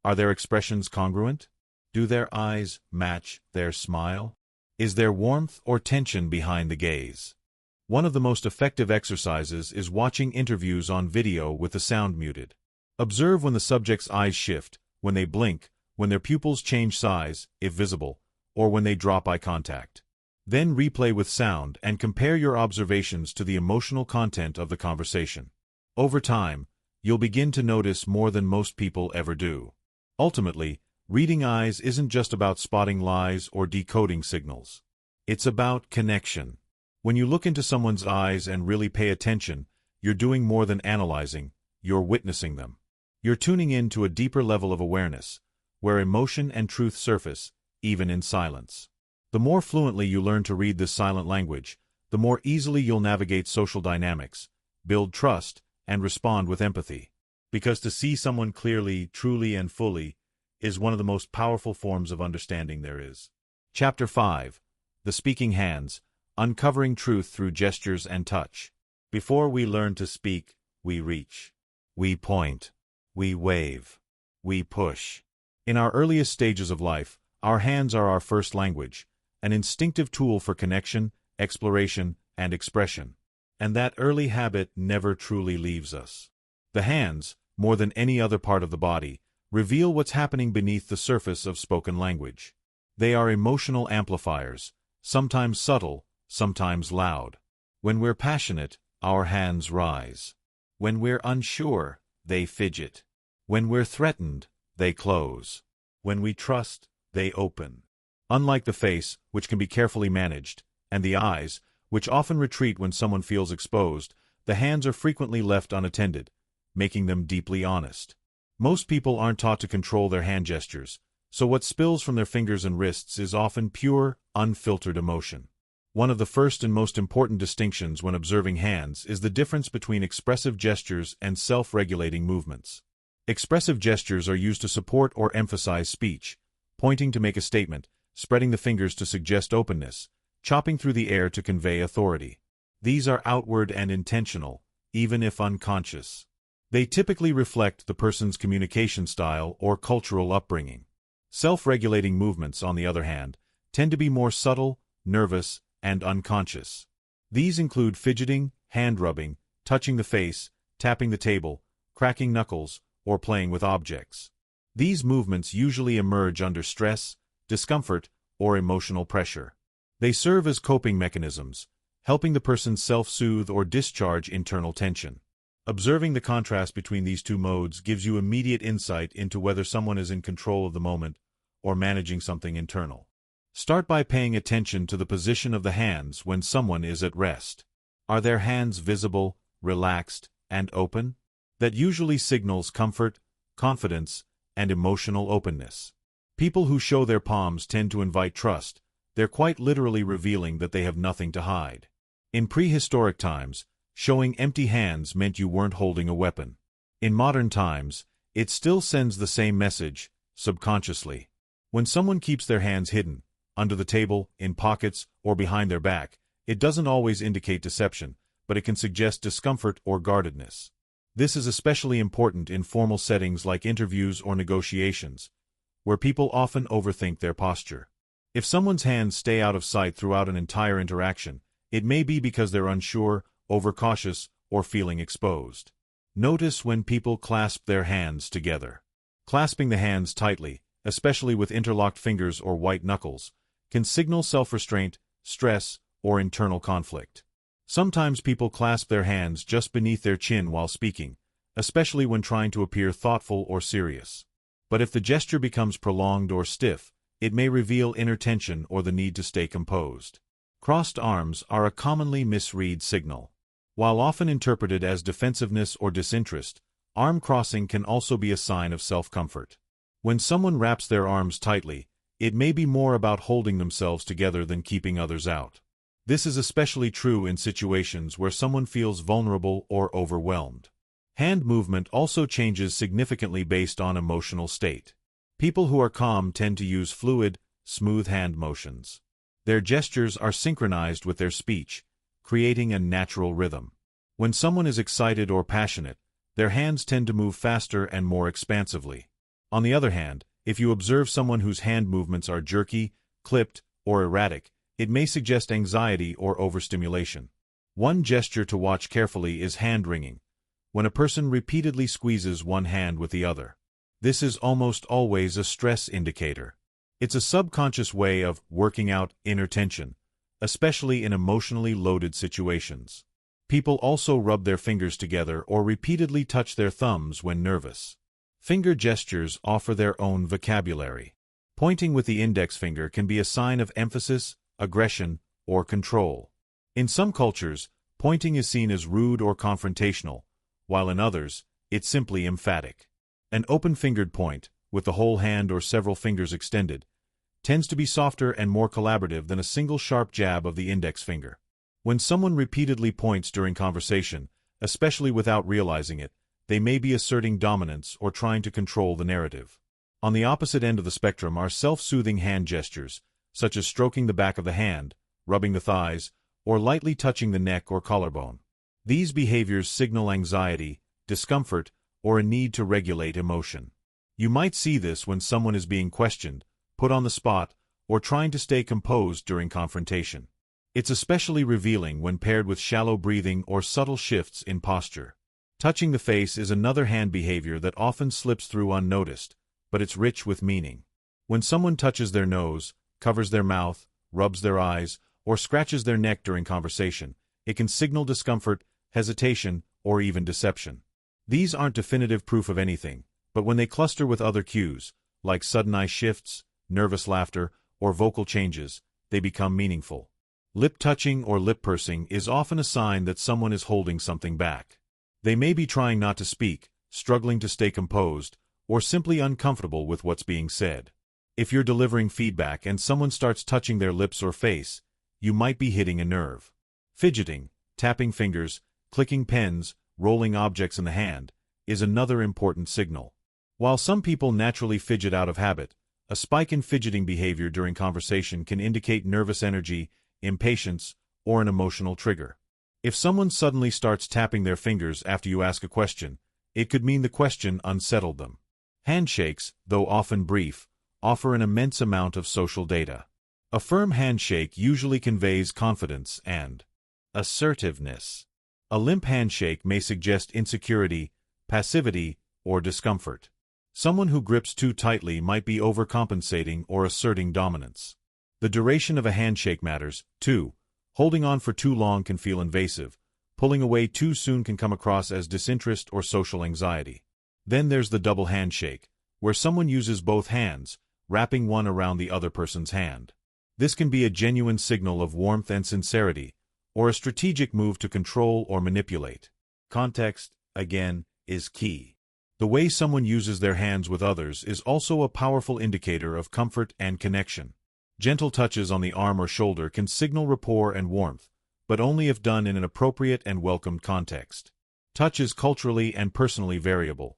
Are their expressions congruent? Do their eyes match their smile? Is there warmth or tension behind the gaze? One of the most effective exercises is watching interviews on video with the sound muted. Observe when the subject's eyes shift, when they blink, when their pupils change size, if visible, or when they drop eye contact. Then replay with sound and compare your observations to the emotional content of the conversation. Over time, you'll begin to notice more than most people ever do. Ultimately, reading eyes isn't just about spotting lies or decoding signals. It's about connection. When you look into someone's eyes and really pay attention, you're doing more than analyzing, you're witnessing them. You're tuning in to a deeper level of awareness, where emotion and truth surface, even in silence. The more fluently you learn to read this silent language, the more easily you'll navigate social dynamics, build trust, and respond with empathy. Because to see someone clearly, truly, and fully is one of the most powerful forms of understanding there is. Chapter 5. The Speaking Hands, Uncovering Truth Through Gestures and Touch. Before we learn to speak, we reach. We point. We wave. We push. In our earliest stages of life, our hands are our first language, an instinctive tool for connection, exploration, and expression. And that early habit never truly leaves us. The hands, more than any other part of the body, reveal what's happening beneath the surface of spoken language. They are emotional amplifiers, sometimes subtle, sometimes loud. When we're passionate, our hands rise. When we're unsure, they fidget. When we're threatened, they close. When we trust, they open. Unlike the face, which can be carefully managed, and the eyes, which often retreat when someone feels exposed, the hands are frequently left unattended, making them deeply honest. Most people aren't taught to control their hand gestures, so what spills from their fingers and wrists is often pure, unfiltered emotion. One of the first and most important distinctions when observing hands is the difference between expressive gestures and self-regulating movements. Expressive gestures are used to support or emphasize speech, pointing to make a statement, spreading the fingers to suggest openness, chopping through the air to convey authority. These are outward and intentional, even if unconscious. They typically reflect the person's communication style or cultural upbringing. Self-regulating movements, on the other hand, tend to be more subtle, nervous, and unconscious. These include fidgeting, hand-rubbing, touching the face, tapping the table, cracking knuckles, or playing with objects. These movements usually emerge under stress, discomfort, or emotional pressure. They serve as coping mechanisms, helping the person self-soothe or discharge internal tension. Observing the contrast between these two modes gives you immediate insight into whether someone is in control of the moment or managing something internal. Start by paying attention to the position of the hands when someone is at rest. Are their hands visible, relaxed, and open? That usually signals comfort, confidence, and emotional openness. People who show their palms tend to invite trust. They're quite literally revealing that they have nothing to hide. In prehistoric times, showing empty hands meant you weren't holding a weapon. In modern times, it still sends the same message, subconsciously. When someone keeps their hands hidden, under the table, in pockets, or behind their back, it doesn't always indicate deception, but it can suggest discomfort or guardedness. This is especially important in formal settings like interviews or negotiations, where people often overthink their posture. If someone's hands stay out of sight throughout an entire interaction, it may be because they're unsure, overcautious, or feeling exposed. Notice when people clasp their hands together. Clasping the hands tightly, especially with interlocked fingers or white knuckles, can signal self-restraint, stress, or internal conflict. Sometimes people clasp their hands just beneath their chin while speaking, especially when trying to appear thoughtful or serious. But if the gesture becomes prolonged or stiff, it may reveal inner tension or the need to stay composed. Crossed arms are a commonly misread signal. While often interpreted as defensiveness or disinterest, arm crossing can also be a sign of self-comfort. When someone wraps their arms tightly, it may be more about holding themselves together than keeping others out. This is especially true in situations where someone feels vulnerable or overwhelmed. Hand movement also changes significantly based on emotional state. People who are calm tend to use fluid, smooth hand motions. Their gestures are synchronized with their speech, creating a natural rhythm. When someone is excited or passionate, their hands tend to move faster and more expansively. On the other hand, if you observe someone whose hand movements are jerky, clipped, or erratic, it may suggest anxiety or overstimulation. One gesture to watch carefully is hand wringing, when a person repeatedly squeezes one hand with the other. This is almost always a stress indicator. It's a subconscious way of working out inner tension, especially in emotionally loaded situations. People also rub their fingers together or repeatedly touch their thumbs when nervous. Finger gestures offer their own vocabulary. Pointing with the index finger can be a sign of emphasis, aggression, or control. In some cultures, pointing is seen as rude or confrontational, while in others, it's simply emphatic. An open-fingered point, with the whole hand or several fingers extended, tends to be softer and more collaborative than a single sharp jab of the index finger. When someone repeatedly points during conversation, especially without realizing it, they may be asserting dominance or trying to control the narrative. On the opposite end of the spectrum are self-soothing hand gestures, such as stroking the back of the hand, rubbing the thighs, or lightly touching the neck or collarbone. These behaviors signal anxiety, discomfort, or a need to regulate emotion. You might see this when someone is being questioned, put on the spot, or trying to stay composed during confrontation. It's especially revealing when paired with shallow breathing or subtle shifts in posture. Touching the face is another hand behavior that often slips through unnoticed, but it's rich with meaning. When someone touches their nose, covers their mouth, rubs their eyes, or scratches their neck during conversation, it can signal discomfort, hesitation, or even deception. These aren't definitive proof of anything, but when they cluster with other cues, like sudden eye shifts, nervous laughter, or vocal changes, they become meaningful. Lip touching or lip pursing is often a sign that someone is holding something back. They may be trying not to speak, struggling to stay composed, or simply uncomfortable with what's being said. If you're delivering feedback and someone starts touching their lips or face, you might be hitting a nerve. Fidgeting, tapping fingers, clicking pens, rolling objects in the hand, is another important signal. While some people naturally fidget out of habit, A spike in fidgeting behavior during conversation can indicate nervous energy, impatience, or an emotional trigger. If someone suddenly starts tapping their fingers after you ask a question, it could mean the question unsettled them. Handshakes, though often brief, offer an immense amount of social data. A firm handshake usually conveys confidence and assertiveness. A limp handshake may suggest insecurity, passivity, or discomfort. Someone who grips too tightly might be overcompensating or asserting dominance. The duration of a handshake matters, too. Holding on for too long can feel invasive. Pulling away too soon can come across as disinterest or social anxiety. Then there's the double handshake, where someone uses both hands, wrapping one around the other person's hand. This can be a genuine signal of warmth and sincerity, or a strategic move to control or manipulate. Context, again, is key. The way someone uses their hands with others is also a powerful indicator of comfort and connection. Gentle touches on the arm or shoulder can signal rapport and warmth, but only if done in an appropriate and welcomed context. Touch is culturally and personally variable.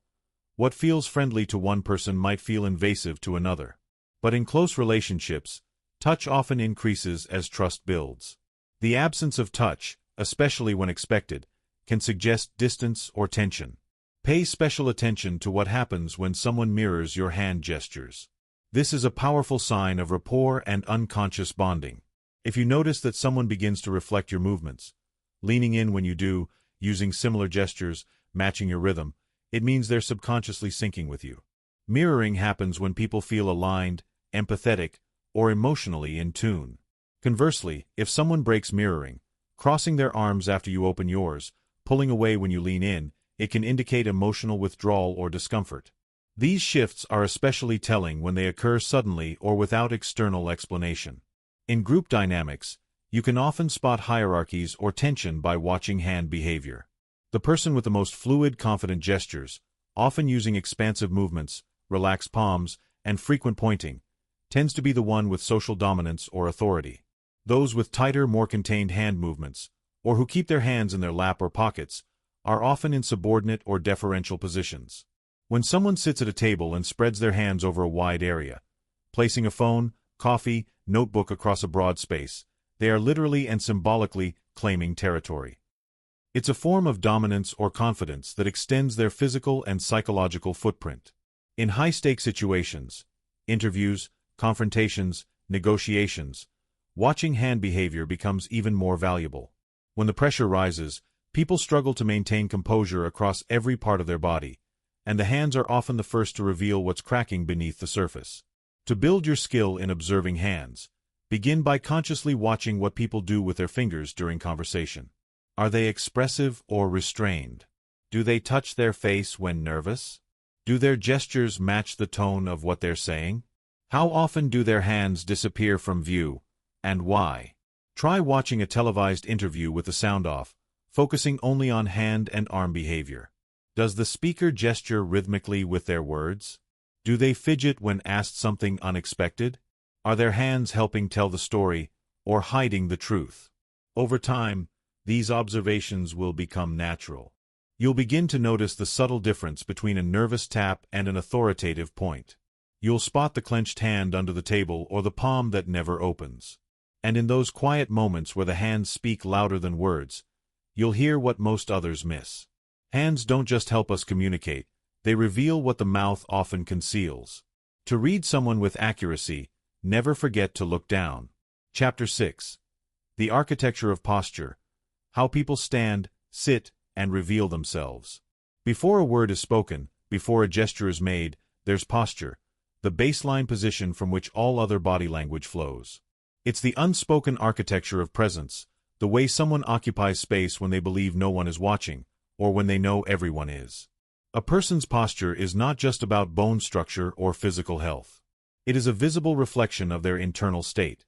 What feels friendly to one person might feel invasive to another. But in close relationships, touch often increases as trust builds. The absence of touch, especially when expected, can suggest distance or tension. Pay special attention to what happens when someone mirrors your hand gestures. This is a powerful sign of rapport and unconscious bonding. If you notice that someone begins to reflect your movements, leaning in when you do, using similar gestures, matching your rhythm, it means they're subconsciously syncing with you. Mirroring happens when people feel aligned, empathetic, or emotionally in tune. Conversely, if someone breaks mirroring, crossing their arms after you open yours, pulling away when you lean in, it can indicate emotional withdrawal or discomfort. These shifts are especially telling when they occur suddenly or without external explanation. In group dynamics, you can often spot hierarchies or tension by watching hand behavior. The person with the most fluid, confident gestures, often using expansive movements, relaxed palms, and frequent pointing, tends to be the one with social dominance or authority. Those with tighter, more contained hand movements, or who keep their hands in their lap or pockets, are often in subordinate or deferential positions. When someone sits at a table and spreads their hands over a wide area, placing a phone, coffee, notebook across a broad space, they are literally and symbolically claiming territory. It's a form of dominance or confidence that extends their physical and psychological footprint. In high-stakes situations, interviews, confrontations, negotiations, watching hand behavior becomes even more valuable. When the pressure rises, people struggle to maintain composure across every part of their body, and the hands are often the first to reveal what's cracking beneath the surface. To build your skill in observing hands, begin by consciously watching what people do with their fingers during conversation. Are they expressive or restrained? Do they touch their face when nervous? Do their gestures match the tone of what they're saying? How often do their hands disappear from view, and why? Try watching a televised interview with the sound off, focusing only on hand and arm behavior. Does the speaker gesture rhythmically with their words? Do they fidget when asked something unexpected? Are their hands helping tell the story, or hiding the truth? Over time, these observations will become natural. You'll begin to notice the subtle difference between a nervous tap and an authoritative point. You'll spot the clenched hand under the table or the palm that never opens. And in those quiet moments where the hands speak louder than words, you'll hear what most others miss. Hands don't just help us communicate, they reveal what the mouth often conceals. To read someone with accuracy, never forget to look down. Chapter 6. The Architecture of Posture. How people stand, sit, and reveal themselves. Before a word is spoken, before a gesture is made, there's posture, the baseline position from which all other body language flows. It's the unspoken architecture of presence, the way someone occupies space when they believe no one is watching, or when they know everyone is. A person's posture is not just about bone structure or physical health. It is a visible reflection of their internal state,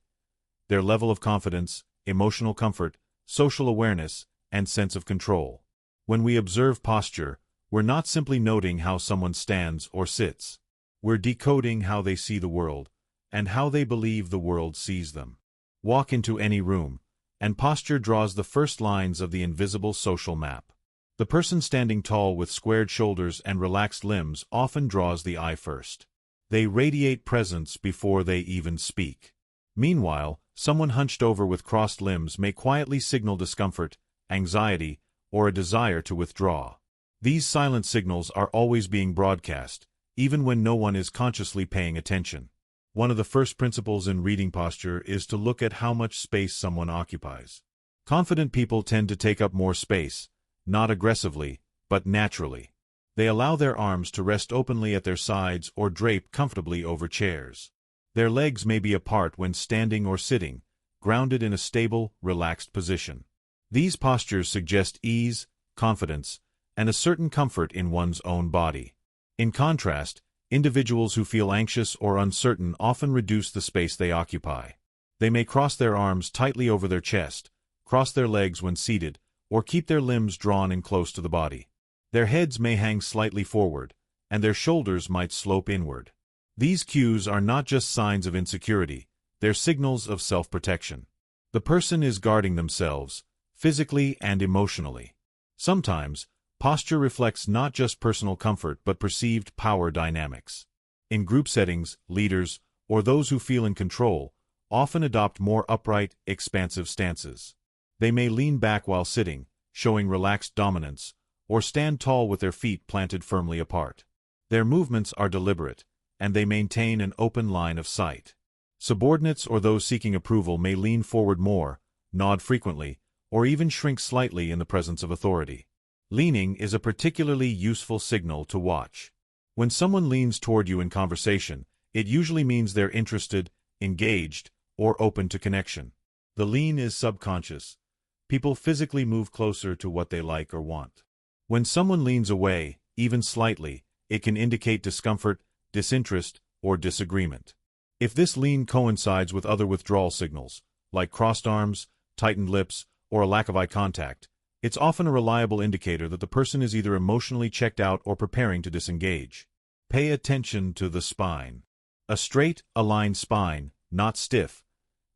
their level of confidence, emotional comfort, social awareness, and sense of control. When we observe posture, we're not simply noting how someone stands or sits. We're decoding how they see the world, and how they believe the world sees them. Walk into any room, and posture draws the first lines of the invisible social map. The person standing tall with squared shoulders and relaxed limbs often draws the eye first. They radiate presence before they even speak. Meanwhile, someone hunched over with crossed limbs may quietly signal discomfort, anxiety, or a desire to withdraw. These silent signals are always being broadcast, even when no one is consciously paying attention. One of the first principles in reading posture is to look at how much space someone occupies. Confident people tend to take up more space, not aggressively, but naturally. They allow their arms to rest openly at their sides or drape comfortably over chairs. Their legs may be apart when standing or sitting, grounded in a stable, relaxed position. These postures suggest ease, confidence, and a certain comfort in one's own body. In contrast, individuals who feel anxious or uncertain often reduce the space they occupy. They may cross their arms tightly over their chest, cross their legs when seated, or keep their limbs drawn in close to the body. Their heads may hang slightly forward, and their shoulders might slope inward. These cues are not just signs of insecurity, they're signals of self-protection. The person is guarding themselves, physically and emotionally. Sometimes, posture reflects not just personal comfort but perceived power dynamics. In group settings, leaders, or those who feel in control, often adopt more upright, expansive stances. They may lean back while sitting, showing relaxed dominance, or stand tall with their feet planted firmly apart. Their movements are deliberate, and they maintain an open line of sight. Subordinates or those seeking approval may lean forward more, nod frequently, or even shrink slightly in the presence of authority. Leaning is a particularly useful signal to watch. When someone leans toward you in conversation, it usually means they're interested, engaged, or open to connection. The lean is subconscious. People physically move closer to what they like or want. When someone leans away, even slightly, it can indicate discomfort, disinterest, or disagreement. If this lean coincides with other withdrawal signals, like crossed arms, tightened lips, or a lack of eye contact, it's often a reliable indicator that the person is either emotionally checked out or preparing to disengage. Pay attention to the spine. A straight, aligned spine, not stiff,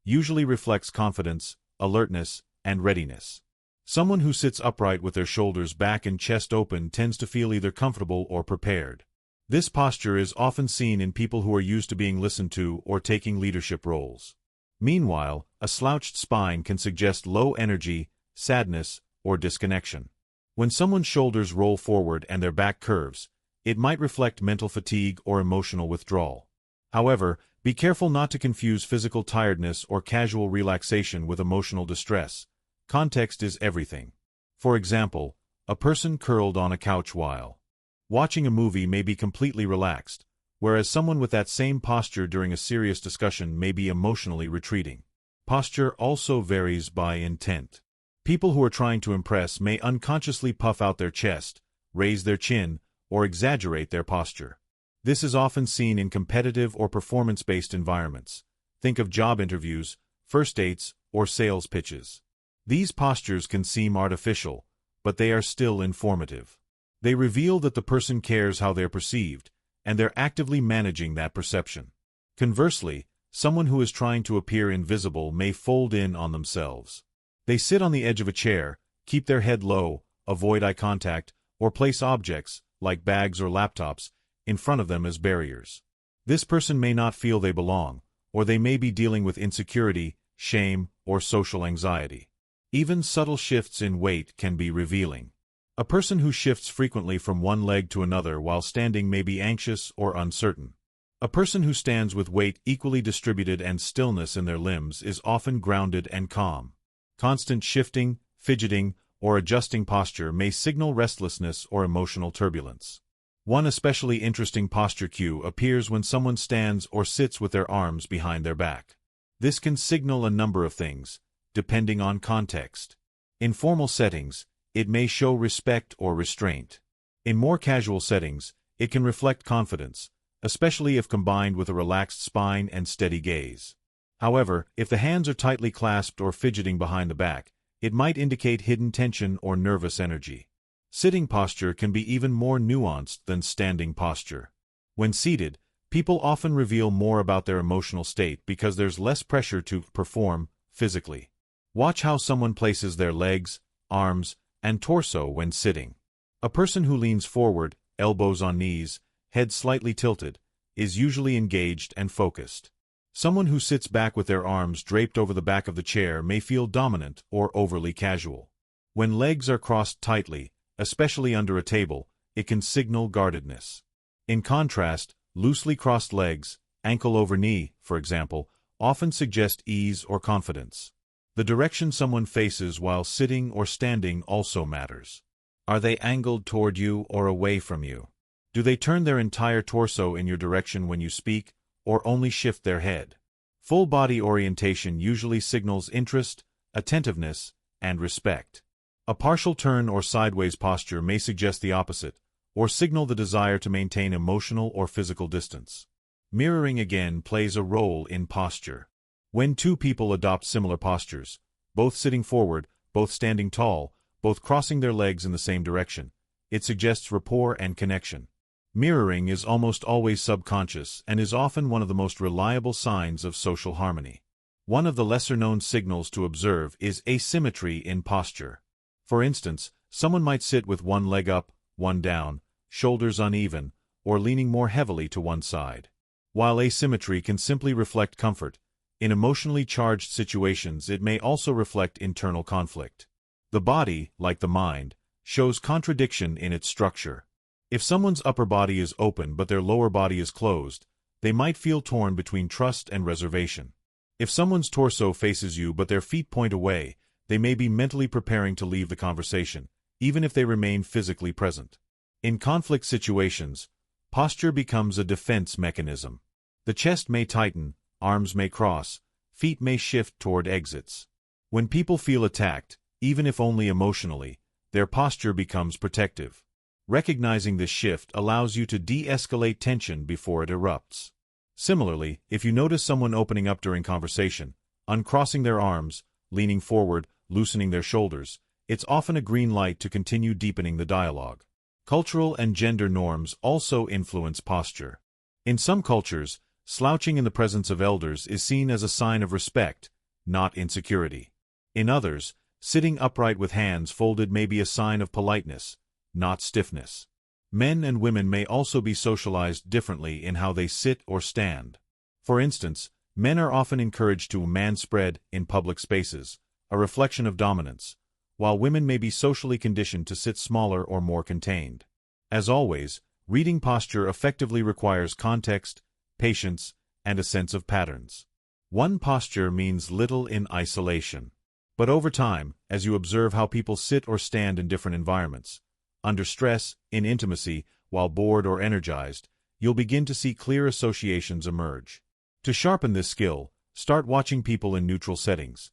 usually reflects confidence, alertness, and readiness. Someone who sits upright with their shoulders back and chest open tends to feel either comfortable or prepared. This posture is often seen in people who are used to being listened to or taking leadership roles. Meanwhile, a slouched spine can suggest low energy, sadness, or disconnection. When someone's shoulders roll forward and their back curves, it might reflect mental fatigue or emotional withdrawal. However, be careful not to confuse physical tiredness or casual relaxation with emotional distress. Context is everything. For example, a person curled on a couch while watching a movie may be completely relaxed, whereas someone with that same posture during a serious discussion may be emotionally retreating. Posture also varies by intent. People who are trying to impress may unconsciously puff out their chest, raise their chin, or exaggerate their posture. This is often seen in competitive or performance-based environments. Think of job interviews, first dates, or sales pitches. These postures can seem artificial, but they are still informative. They reveal that the person cares how they're perceived, and they're actively managing that perception. Conversely, someone who is trying to appear invisible may fold in on themselves. They sit on the edge of a chair, keep their head low, avoid eye contact, or place objects, like bags or laptops, in front of them as barriers. This person may not feel they belong, or they may be dealing with insecurity, shame, or social anxiety. Even subtle shifts in weight can be revealing. A person who shifts frequently from one leg to another while standing may be anxious or uncertain. A person who stands with weight equally distributed and stillness in their limbs is often grounded and calm. Constant shifting, fidgeting, or adjusting posture may signal restlessness or emotional turbulence. One especially interesting posture cue appears when someone stands or sits with their arms behind their back. This can signal a number of things, depending on context. In formal settings, it may show respect or restraint. In more casual settings, it can reflect confidence, especially if combined with a relaxed spine and steady gaze. However, if the hands are tightly clasped or fidgeting behind the back, it might indicate hidden tension or nervous energy. Sitting posture can be even more nuanced than standing posture. When seated, people often reveal more about their emotional state because there's less pressure to perform physically. Watch how someone places their legs, arms, and torso when sitting. A person who leans forward, elbows on knees, head slightly tilted, is usually engaged and focused. Someone who sits back with their arms draped over the back of the chair may feel dominant or overly casual. When legs are crossed tightly, especially under a table, it can signal guardedness. In contrast, loosely crossed legs, ankle over knee, for example, often suggest ease or confidence. The direction someone faces while sitting or standing also matters. Are they angled toward you or away from you? Do they turn their entire torso in your direction when you speak, or only shift their head? Full body orientation usually signals interest, attentiveness, and respect. A partial turn or sideways posture may suggest the opposite, or signal the desire to maintain emotional or physical distance. Mirroring again plays a role in posture. When two people adopt similar postures, both sitting forward, both standing tall, both crossing their legs in the same direction, it suggests rapport and connection. Mirroring is almost always subconscious and is often one of the most reliable signs of social harmony. One of the lesser-known signals to observe is asymmetry in posture. For instance, someone might sit with one leg up, one down, shoulders uneven, or leaning more heavily to one side. While asymmetry can simply reflect comfort, in emotionally charged situations it may also reflect internal conflict. The body, like the mind, shows contradiction in its structure. If someone's upper body is open but their lower body is closed, they might feel torn between trust and reservation. If someone's torso faces you but their feet point away, they may be mentally preparing to leave the conversation, even if they remain physically present. In conflict situations, posture becomes a defense mechanism. The chest may tighten, arms may cross, feet may shift toward exits. When people feel attacked, even if only emotionally, their posture becomes protective. Recognizing this shift allows you to de-escalate tension before it erupts. Similarly, if you notice someone opening up during conversation, uncrossing their arms, leaning forward, loosening their shoulders, it's often a green light to continue deepening the dialogue. Cultural and gender norms also influence posture. In some cultures, slouching in the presence of elders is seen as a sign of respect, not insecurity. In others, sitting upright with hands folded may be a sign of politeness, not stiffness. Men and women may also be socialized differently in how they sit or stand. For instance, men are often encouraged to manspread in public spaces, a reflection of dominance, while women may be socially conditioned to sit smaller or more contained. As always, reading posture effectively requires context, patience, and a sense of patterns. One posture means little in isolation. But over time, as you observe how people sit or stand in different environments, under stress, in intimacy, while bored or energized, you'll begin to see clear associations emerge. To sharpen this skill, start watching people in neutral settings.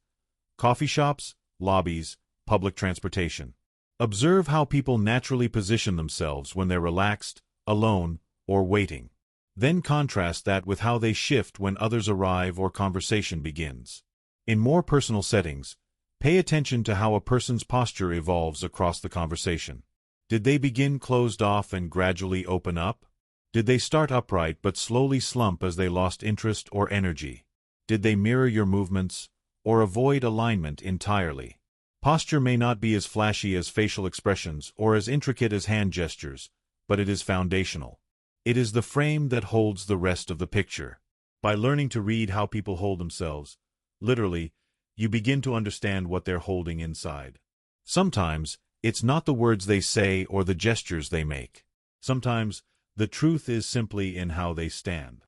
Coffee shops, lobbies, public transportation. Observe how people naturally position themselves when they're relaxed, alone, or waiting. Then contrast that with how they shift when others arrive or conversation begins. In more personal settings, pay attention to how a person's posture evolves across the conversation. Did they begin closed off and gradually open up? Did they start upright but slowly slump as they lost interest or energy? Did they mirror your movements, or avoid alignment entirely? Posture may not be as flashy as facial expressions or as intricate as hand gestures, but it is foundational. It is the frame that holds the rest of the picture. By learning to read how people hold themselves, literally, you begin to understand what they're holding inside. Sometimes, it's not the words they say or the gestures they make. Sometimes, the truth is simply in how they stand.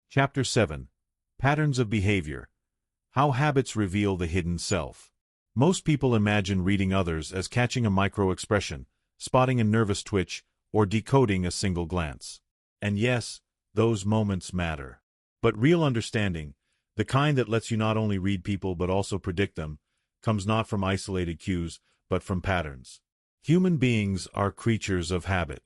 Chapter 7. Patterns of Behavior. How Habits Reveal the Hidden Self. Most people imagine reading others as catching a micro-expression, spotting a nervous twitch, or decoding a single glance. And yes, those moments matter. But real understanding, the kind that lets you not only read people but also predict them, comes not from isolated cues, but from patterns. Human beings are creatures of habit.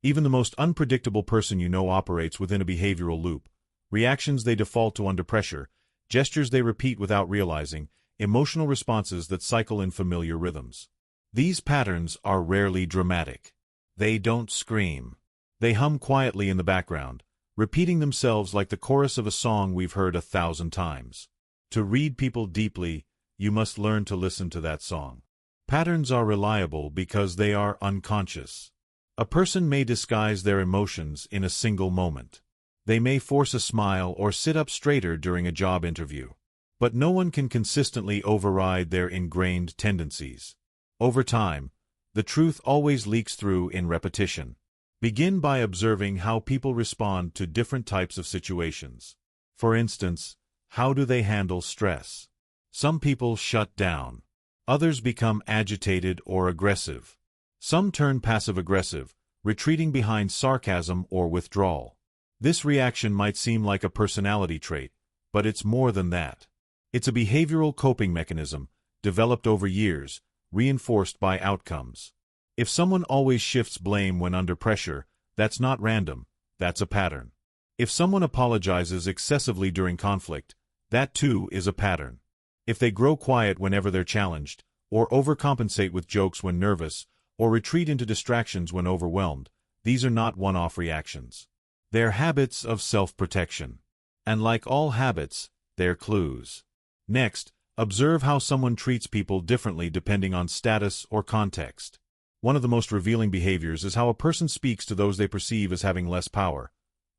Even the most unpredictable person you know operates within a behavioral loop. Reactions they default to under pressure, gestures they repeat without realizing, emotional responses that cycle in familiar rhythms. These patterns are rarely dramatic. They don't scream. They hum quietly in the background, repeating themselves like the chorus of a song we've heard 1,000 times. To read people deeply, you must learn to listen to that song. Patterns are reliable because they are unconscious. A person may disguise their emotions in a single moment. They may force a smile or sit up straighter during a job interview. But no one can consistently override their ingrained tendencies. Over time, the truth always leaks through in repetition. Begin by observing how people respond to different types of situations. For instance, how do they handle stress? Some people shut down. Others become agitated or aggressive. Some turn passive-aggressive, retreating behind sarcasm or withdrawal. This reaction might seem like a personality trait, but it's more than that. It's a behavioral coping mechanism, developed over years, reinforced by outcomes. If someone always shifts blame when under pressure, that's not random, that's a pattern. If someone apologizes excessively during conflict, that too is a pattern. If they grow quiet whenever they're challenged, or overcompensate with jokes when nervous, or retreat into distractions when overwhelmed, these are not one-off reactions. They're habits of self-protection. And like all habits, they're clues. Next, observe how someone treats people differently depending on status or context. One of the most revealing behaviors is how a person speaks to those they perceive as having less power.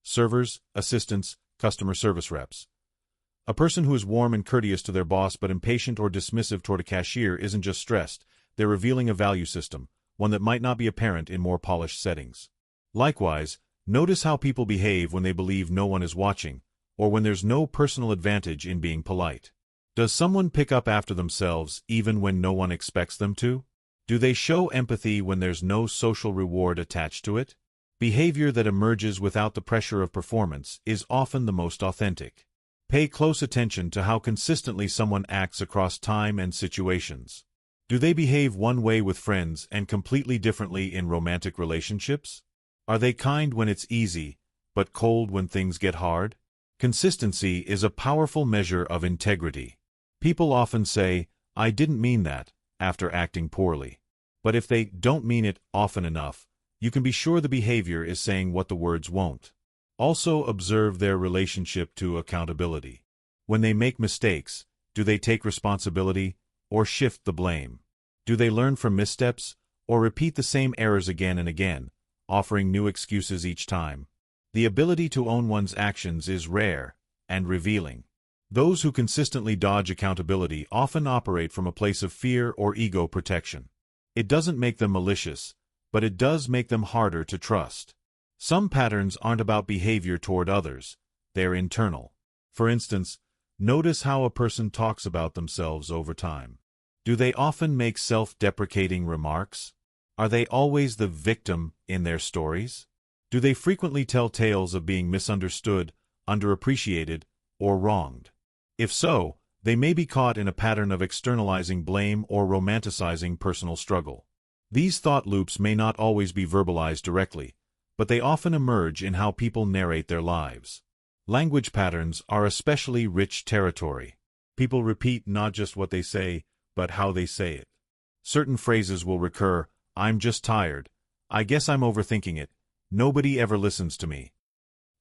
Servers, assistants, customer service reps. A person who is warm and courteous to their boss but impatient or dismissive toward a cashier isn't just stressed, they're revealing a value system, one that might not be apparent in more polished settings. Likewise, notice how people behave when they believe no one is watching, or when there's no personal advantage in being polite. Does someone pick up after themselves even when no one expects them to? Do they show empathy when there's no social reward attached to it? Behavior that emerges without the pressure of performance is often the most authentic. Pay close attention to how consistently someone acts across time and situations. Do they behave one way with friends and completely differently in romantic relationships? Are they kind when it's easy, but cold when things get hard? Consistency is a powerful measure of integrity. People often say, "I didn't mean that," after acting poorly. But if they don't mean it often enough, you can be sure the behavior is saying what the words won't. Also observe their relationship to accountability. When they make mistakes, do they take responsibility or shift the blame? Do they learn from missteps or repeat the same errors again and again, offering new excuses each time? The ability to own one's actions is rare and revealing. Those who consistently dodge accountability often operate from a place of fear or ego protection. It doesn't make them malicious, but it does make them harder to trust. Some patterns aren't about behavior toward others, they're internal. For instance, notice how a person talks about themselves over time. Do they often make self-deprecating remarks? Are they always the victim in their stories? Do they frequently tell tales of being misunderstood, underappreciated, or wronged? If so, they may be caught in a pattern of externalizing blame or romanticizing personal struggle. These thought loops may not always be verbalized directly, but they often emerge in how people narrate their lives. Language patterns are especially rich territory. People repeat not just what they say, but how they say it. Certain phrases will recur: "I'm just tired," "I guess I'm overthinking it," "Nobody ever listens to me."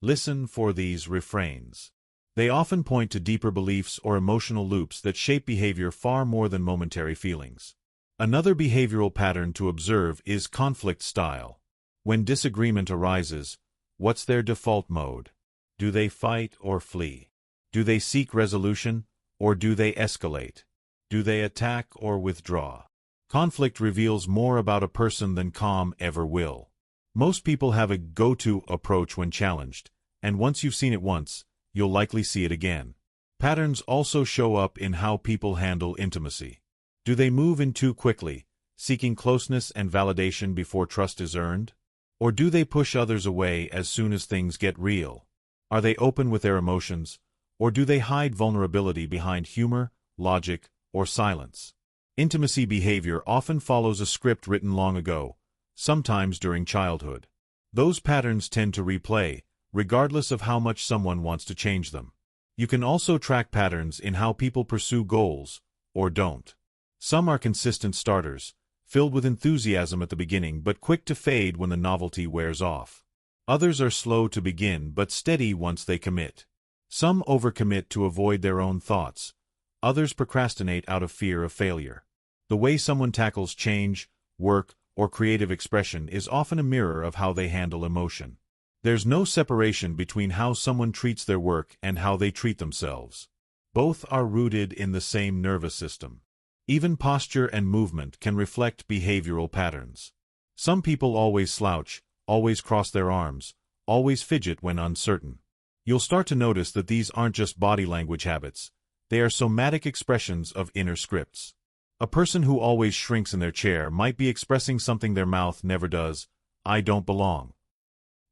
Listen for these refrains. They often point to deeper beliefs or emotional loops that shape behavior far more than momentary feelings. Another behavioral pattern to observe is conflict style. When disagreement arises, what's their default mode? Do they fight or flee? Do they seek resolution, or do they escalate? Do they attack or withdraw? Conflict reveals more about a person than calm ever will. Most people have a go-to approach when challenged, and once you've seen it once, you'll likely see it again. Patterns also show up in how people handle intimacy. Do they move in too quickly, seeking closeness and validation before trust is earned? Or do they push others away as soon as things get real? Are they open with their emotions, or do they hide vulnerability behind humor, logic, or silence? Intimacy behavior often follows a script written long ago, sometimes during childhood. Those patterns tend to replay, regardless of how much someone wants to change them. You can also track patterns in how people pursue goals, or don't. Some are consistent starters, filled with enthusiasm at the beginning but quick to fade when the novelty wears off. Others are slow to begin but steady once they commit. Some overcommit to avoid their own thoughts. Others procrastinate out of fear of failure. The way someone tackles change, work, or creative expression is often a mirror of how they handle emotion. There's no separation between how someone treats their work and how they treat themselves. Both are rooted in the same nervous system. Even posture and movement can reflect behavioral patterns. Some people always slouch, always cross their arms, always fidget when uncertain. You'll start to notice that these aren't just body language habits. They are somatic expressions of inner scripts. A person who always shrinks in their chair might be expressing something their mouth never does: I don't belong.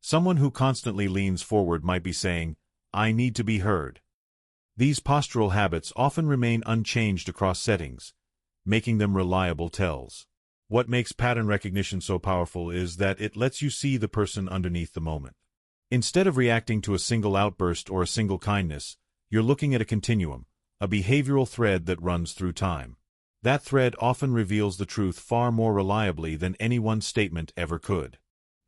Someone who constantly leans forward might be saying, I need to be heard. These postural habits often remain unchanged across settings, making them reliable tells. What makes pattern recognition so powerful is that it lets you see the person underneath the moment. Instead of reacting to a single outburst or a single kindness, you're looking at a continuum, a behavioral thread that runs through time. That thread often reveals the truth far more reliably than any one statement ever could.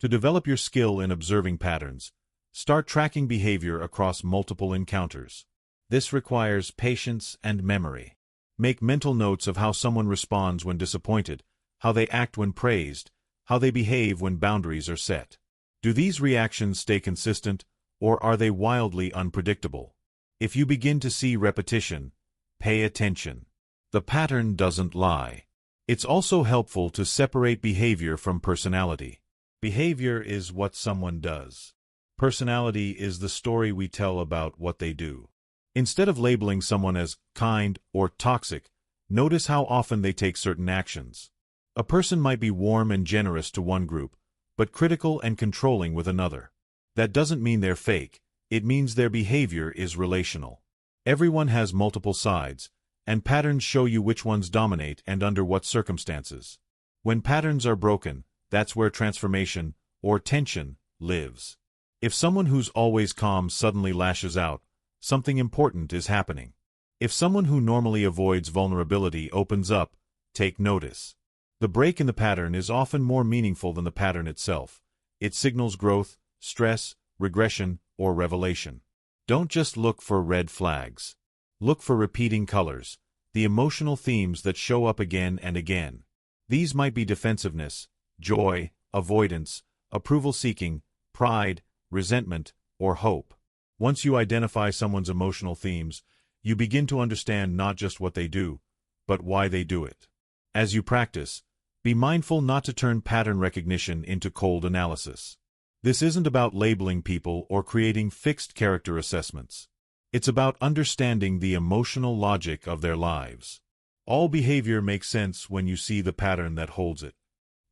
To develop your skill in observing patterns, start tracking behavior across multiple encounters. This requires patience and memory. Make mental notes of how someone responds when disappointed, how they act when praised, how they behave when boundaries are set. Do these reactions stay consistent, or are they wildly unpredictable? If you begin to see repetition, pay attention. The pattern doesn't lie. It's also helpful to separate behavior from personality. Behavior is what someone does. Personality is the story we tell about what they do. Instead of labeling someone as kind or toxic, notice how often they take certain actions. A person might be warm and generous to one group, but critical and controlling with another. That doesn't mean they're fake, it means their behavior is relational. Everyone has multiple sides, and patterns show you which ones dominate and under what circumstances. When patterns are broken, that's where transformation, or tension, lives. If someone who's always calm suddenly lashes out, something important is happening. If someone who normally avoids vulnerability opens up, take notice. The break in the pattern is often more meaningful than the pattern itself. It signals growth, stress, regression, or revelation. Don't just look for red flags. Look for repeating colors, the emotional themes that show up again and again. These might be defensiveness, joy, avoidance, approval-seeking, pride, resentment, or hope. Once you identify someone's emotional themes, you begin to understand not just what they do, but why they do it. As you practice, be mindful not to turn pattern recognition into cold analysis. This isn't about labeling people or creating fixed character assessments. It's about understanding the emotional logic of their lives. All behavior makes sense when you see the pattern that holds it.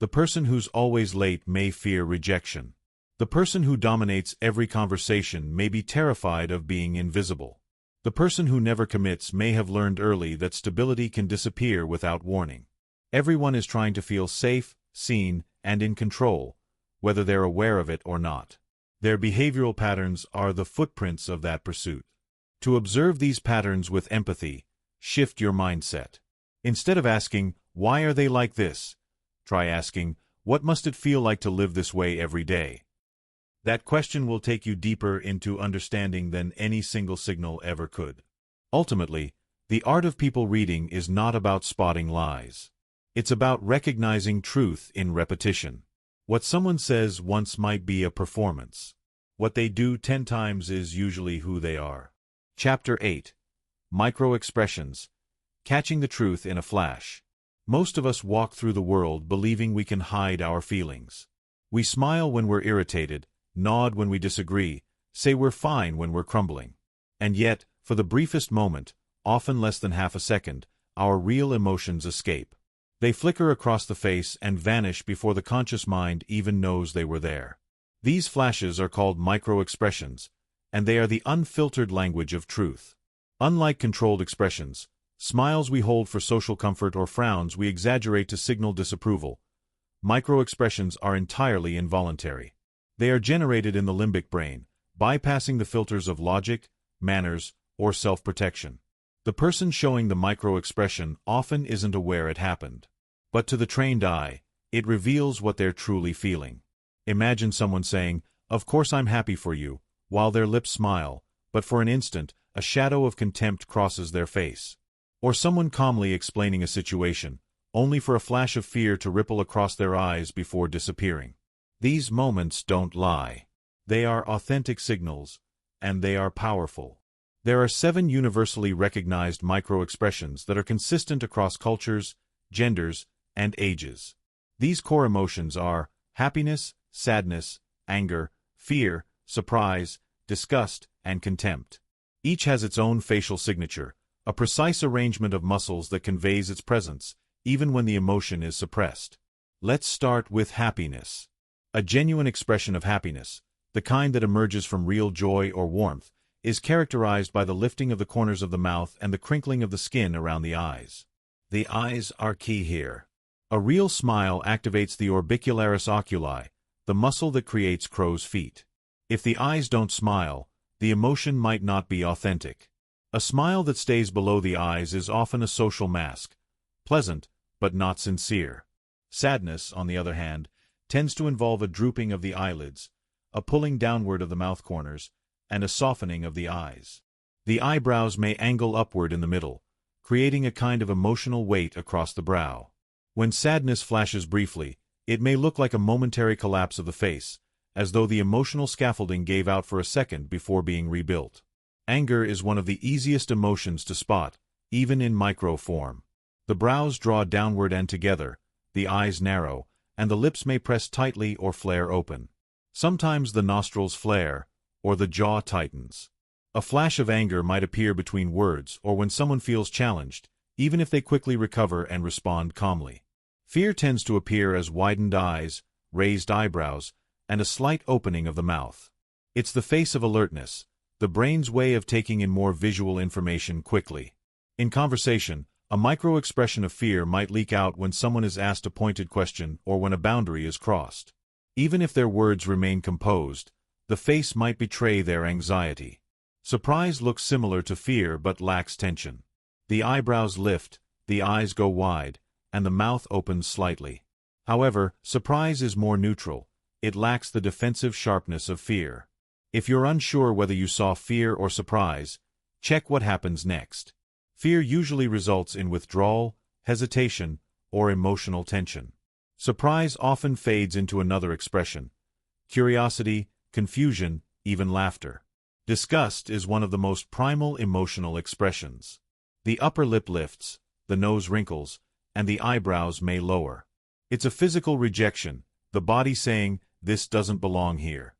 The person who's always late may fear rejection. The person who dominates every conversation may be terrified of being invisible. The person who never commits may have learned early that stability can disappear without warning. Everyone is trying to feel safe, seen, and in control, whether they're aware of it or not. Their behavioral patterns are the footprints of that pursuit. To observe these patterns with empathy, shift your mindset. Instead of asking, why are they like this? Try asking, what must it feel like to live this way every day? That question will take you deeper into understanding than any single signal ever could. Ultimately, the art of people reading is not about spotting lies. It's about recognizing truth in repetition. What someone says once might be a performance. What they do 10 times is usually who they are. Chapter 8. Micro-expressions. Catching the truth in a flash. Most of us walk through the world believing we can hide our feelings. We smile when we're irritated, nod when we disagree, say we're fine when we're crumbling. And yet, for the briefest moment, often less than half a second, our real emotions escape. They flicker across the face and vanish before the conscious mind even knows they were there. These flashes are called micro-expressions, and they are the unfiltered language of truth. Unlike controlled expressions, smiles we hold for social comfort or frowns we exaggerate to signal disapproval, micro-expressions are entirely involuntary. They are generated in the limbic brain, bypassing the filters of logic, manners, or self-protection. The person showing the micro-expression often isn't aware it happened. But to the trained eye, it reveals what they're truly feeling. Imagine someone saying, "Of course I'm happy for you," while their lips smile, but for an instant, a shadow of contempt crosses their face. Or someone calmly explaining a situation, only for a flash of fear to ripple across their eyes before disappearing. These moments don't lie. They are authentic signals, and they are powerful. There are 7 universally recognized micro-expressions that are consistent across cultures, genders, and ages. These core emotions are happiness, sadness, anger, fear, surprise, disgust, and contempt. Each has its own facial signature, a precise arrangement of muscles that conveys its presence, even when the emotion is suppressed. Let's start with happiness. A genuine expression of happiness, the kind that emerges from real joy or warmth, is characterized by the lifting of the corners of the mouth and the crinkling of the skin around the eyes. The eyes are key here. A real smile activates the orbicularis oculi, the muscle that creates crow's feet. If the eyes don't smile, the emotion might not be authentic. A smile that stays below the eyes is often a social mask, pleasant, but not sincere. Sadness, on the other hand, tends to involve a drooping of the eyelids, a pulling downward of the mouth corners, and a softening of the eyes. The eyebrows may angle upward in the middle, creating a kind of emotional weight across the brow. When sadness flashes briefly, it may look like a momentary collapse of the face, as though the emotional scaffolding gave out for a second before being rebuilt. Anger is one of the easiest emotions to spot, even in micro form. The brows draw downward and together, the eyes narrow, and the lips may press tightly or flare open. Sometimes the nostrils flare, or the jaw tightens. A flash of anger might appear between words or when someone feels challenged, even if they quickly recover and respond calmly. Fear tends to appear as widened eyes, raised eyebrows, and a slight opening of the mouth. It's the face of alertness, the brain's way of taking in more visual information quickly. In conversation, a micro-expression of fear might leak out when someone is asked a pointed question or when a boundary is crossed. Even if their words remain composed, the face might betray their anxiety. Surprise looks similar to fear but lacks tension. The eyebrows lift, the eyes go wide, and the mouth opens slightly. However, surprise is more neutral. It lacks the defensive sharpness of fear. If you're unsure whether you saw fear or surprise, check what happens next. Fear usually results in withdrawal, hesitation, or emotional tension. Surprise often fades into another expression: curiosity, confusion, even laughter. Disgust is one of the most primal emotional expressions. The upper lip lifts, the nose wrinkles, and the eyebrows may lower. It's a physical rejection, the body saying, "This doesn't belong here."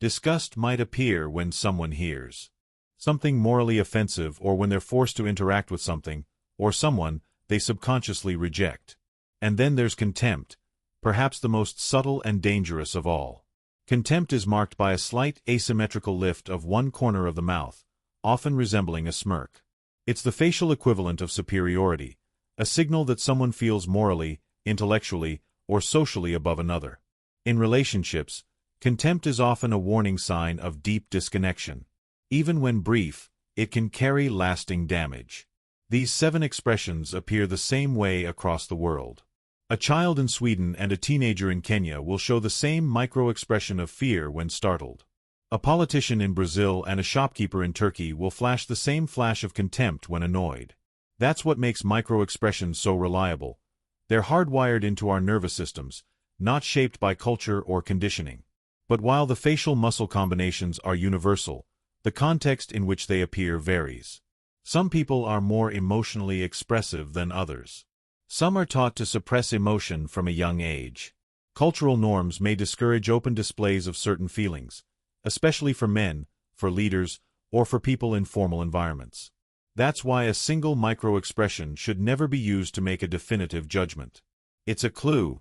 Disgust might appear when someone hears something morally offensive or when they're forced to interact with something, or someone, they subconsciously reject. And then there's contempt, perhaps the most subtle and dangerous of all. Contempt is marked by a slight asymmetrical lift of one corner of the mouth, often resembling a smirk. It's the facial equivalent of superiority, a signal that someone feels morally, intellectually, or socially above another. In relationships, contempt is often a warning sign of deep disconnection. Even when brief, it can carry lasting damage. These 7 expressions appear the same way across the world. A child in Sweden and a teenager in Kenya will show the same micro-expression of fear when startled. A politician in Brazil and a shopkeeper in Turkey will flash the same flash of contempt when annoyed. That's what makes micro-expressions so reliable. They're hardwired into our nervous systems, not shaped by culture or conditioning. But while the facial muscle combinations are universal, the context in which they appear varies. Some people are more emotionally expressive than others. Some are taught to suppress emotion from a young age. Cultural norms may discourage open displays of certain feelings, especially for men, for leaders, or for people in formal environments. That's why a single micro-expression should never be used to make a definitive judgment. It's a clue,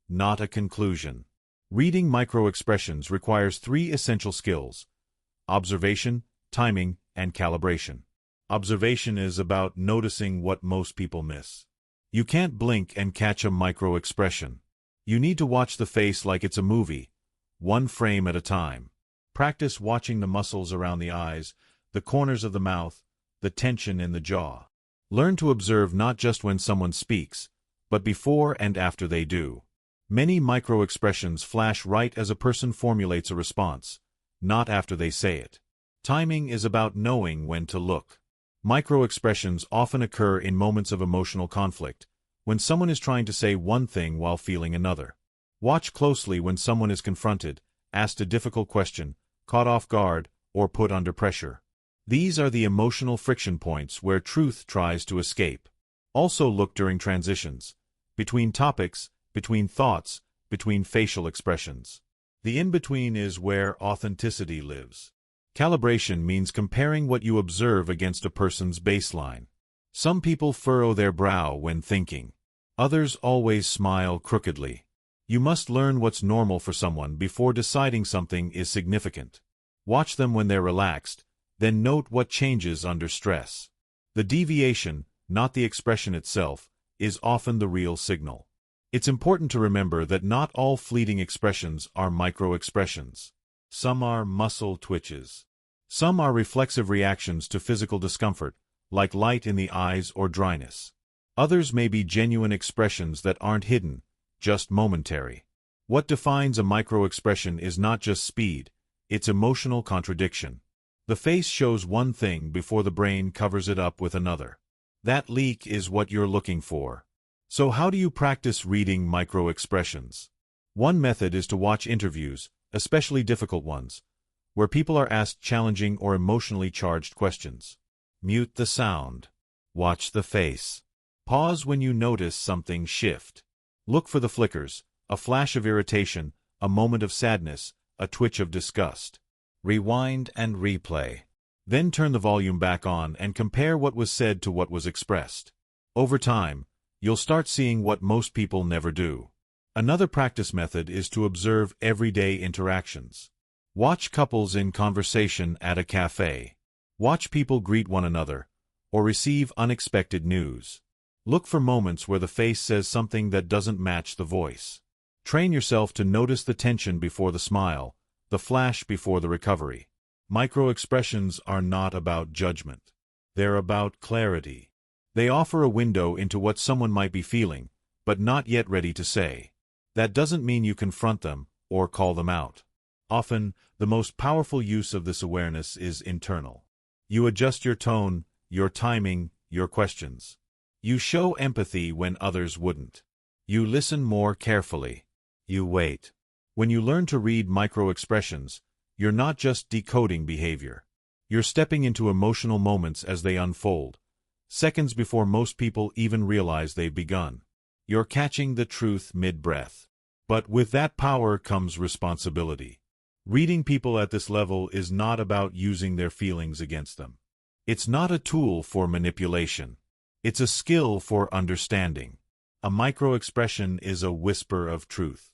not a conclusion. Reading micro-expressions requires 3 essential skills: observation, timing, and calibration. Observation is about noticing what most people miss. You can't blink and catch a micro-expression. You need to watch the face like it's a movie, one frame at a time. Practice watching the muscles around the eyes, the corners of the mouth, the tension in the jaw. Learn to observe not just when someone speaks, but before and after they do. Many micro-expressions flash right as a person formulates a response, not after they say it. Timing is about knowing when to look. Micro-expressions often occur in moments of emotional conflict, when someone is trying to say one thing while feeling another. Watch closely when someone is confronted, asked a difficult question, caught off guard, or put under pressure. These are the emotional friction points where truth tries to escape. Also look during transitions, between topics, between thoughts, between facial expressions. The in-between is where authenticity lives. Calibration means comparing what you observe against a person's baseline. Some people furrow their brow when thinking. Others always smile crookedly. You must learn what's normal for someone before deciding something is significant. Watch them when they're relaxed, then note what changes under stress. The deviation, not the expression itself, is often the real signal. It's important to remember that not all fleeting expressions are micro-expressions. Some are muscle twitches. Some are reflexive reactions to physical discomfort, like light in the eyes or dryness. Others may be genuine expressions that aren't hidden, just momentary. What defines a micro-expression is not just speed, it's emotional contradiction. The face shows one thing before the brain covers it up with another. That leak is what you're looking for. So how do you practice reading micro-expressions? One method is to watch interviews, especially difficult ones, where people are asked challenging or emotionally charged questions. Mute the sound. Watch the face. Pause when you notice something shift. Look for the flickers, a flash of irritation, a moment of sadness, a twitch of disgust. Rewind and replay. Then turn the volume back on and compare what was said to what was expressed. Over time, you'll start seeing what most people never do. Another practice method is to observe everyday interactions. Watch couples in conversation at a cafe. Watch people greet one another, or receive unexpected news. Look for moments where the face says something that doesn't match the voice. Train yourself to notice the tension before the smile, the flash before the recovery. Micro-expressions are not about judgment. They're about clarity. They offer a window into what someone might be feeling, but not yet ready to say. That doesn't mean you confront them or call them out. Often, the most powerful use of this awareness is internal. You adjust your tone, your timing, your questions. You show empathy when others wouldn't. You listen more carefully. You wait. When you learn to read micro-expressions, you're not just decoding behavior. You're stepping into emotional moments as they unfold, seconds before most people even realize they've begun. You're catching the truth mid-breath. But with that power comes responsibility. Reading people at this level is not about using their feelings against them. It's not a tool for manipulation. It's a skill for understanding. A micro-expression is a whisper of truth.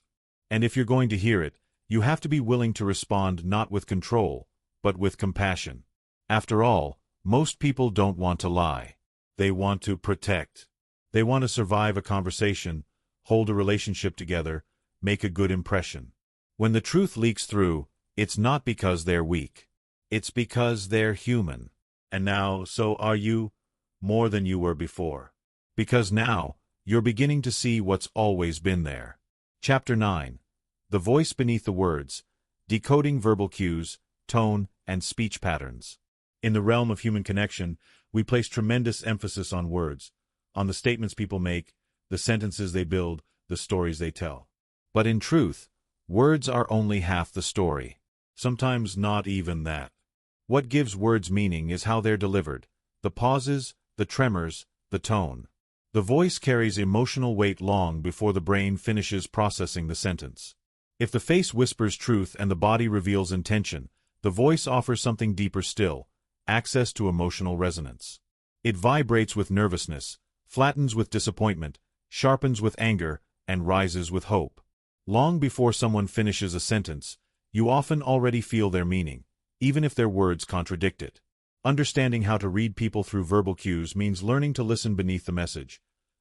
And if you're going to hear it, you have to be willing to respond not with control, but with compassion. After all, most people don't want to lie. They want to protect. They want to survive a conversation, hold a relationship together, make a good impression. When the truth leaks through, it's not because they're weak. It's because they're human. And now, so are you, more than you were before. Because now, you're beginning to see what's always been there. Chapter 9. The Voice Beneath the Words, Decoding Verbal Cues, Tone, and Speech Patterns. In the realm of human connection, we place tremendous emphasis on words, on the statements people make, the sentences they build, the stories they tell. But in truth, words are only half the story. Sometimes not even that. What gives words meaning is how they're delivered, the pauses, the tremors, the tone. The voice carries emotional weight long before the brain finishes processing the sentence. If the face whispers truth and the body reveals intention, the voice offers something deeper still, access to emotional resonance. It vibrates with nervousness, flattens with disappointment, sharpens with anger, and rises with hope. Long before someone finishes a sentence, you often already feel their meaning, even if their words contradict it. Understanding how to read people through verbal cues means learning to listen beneath the message,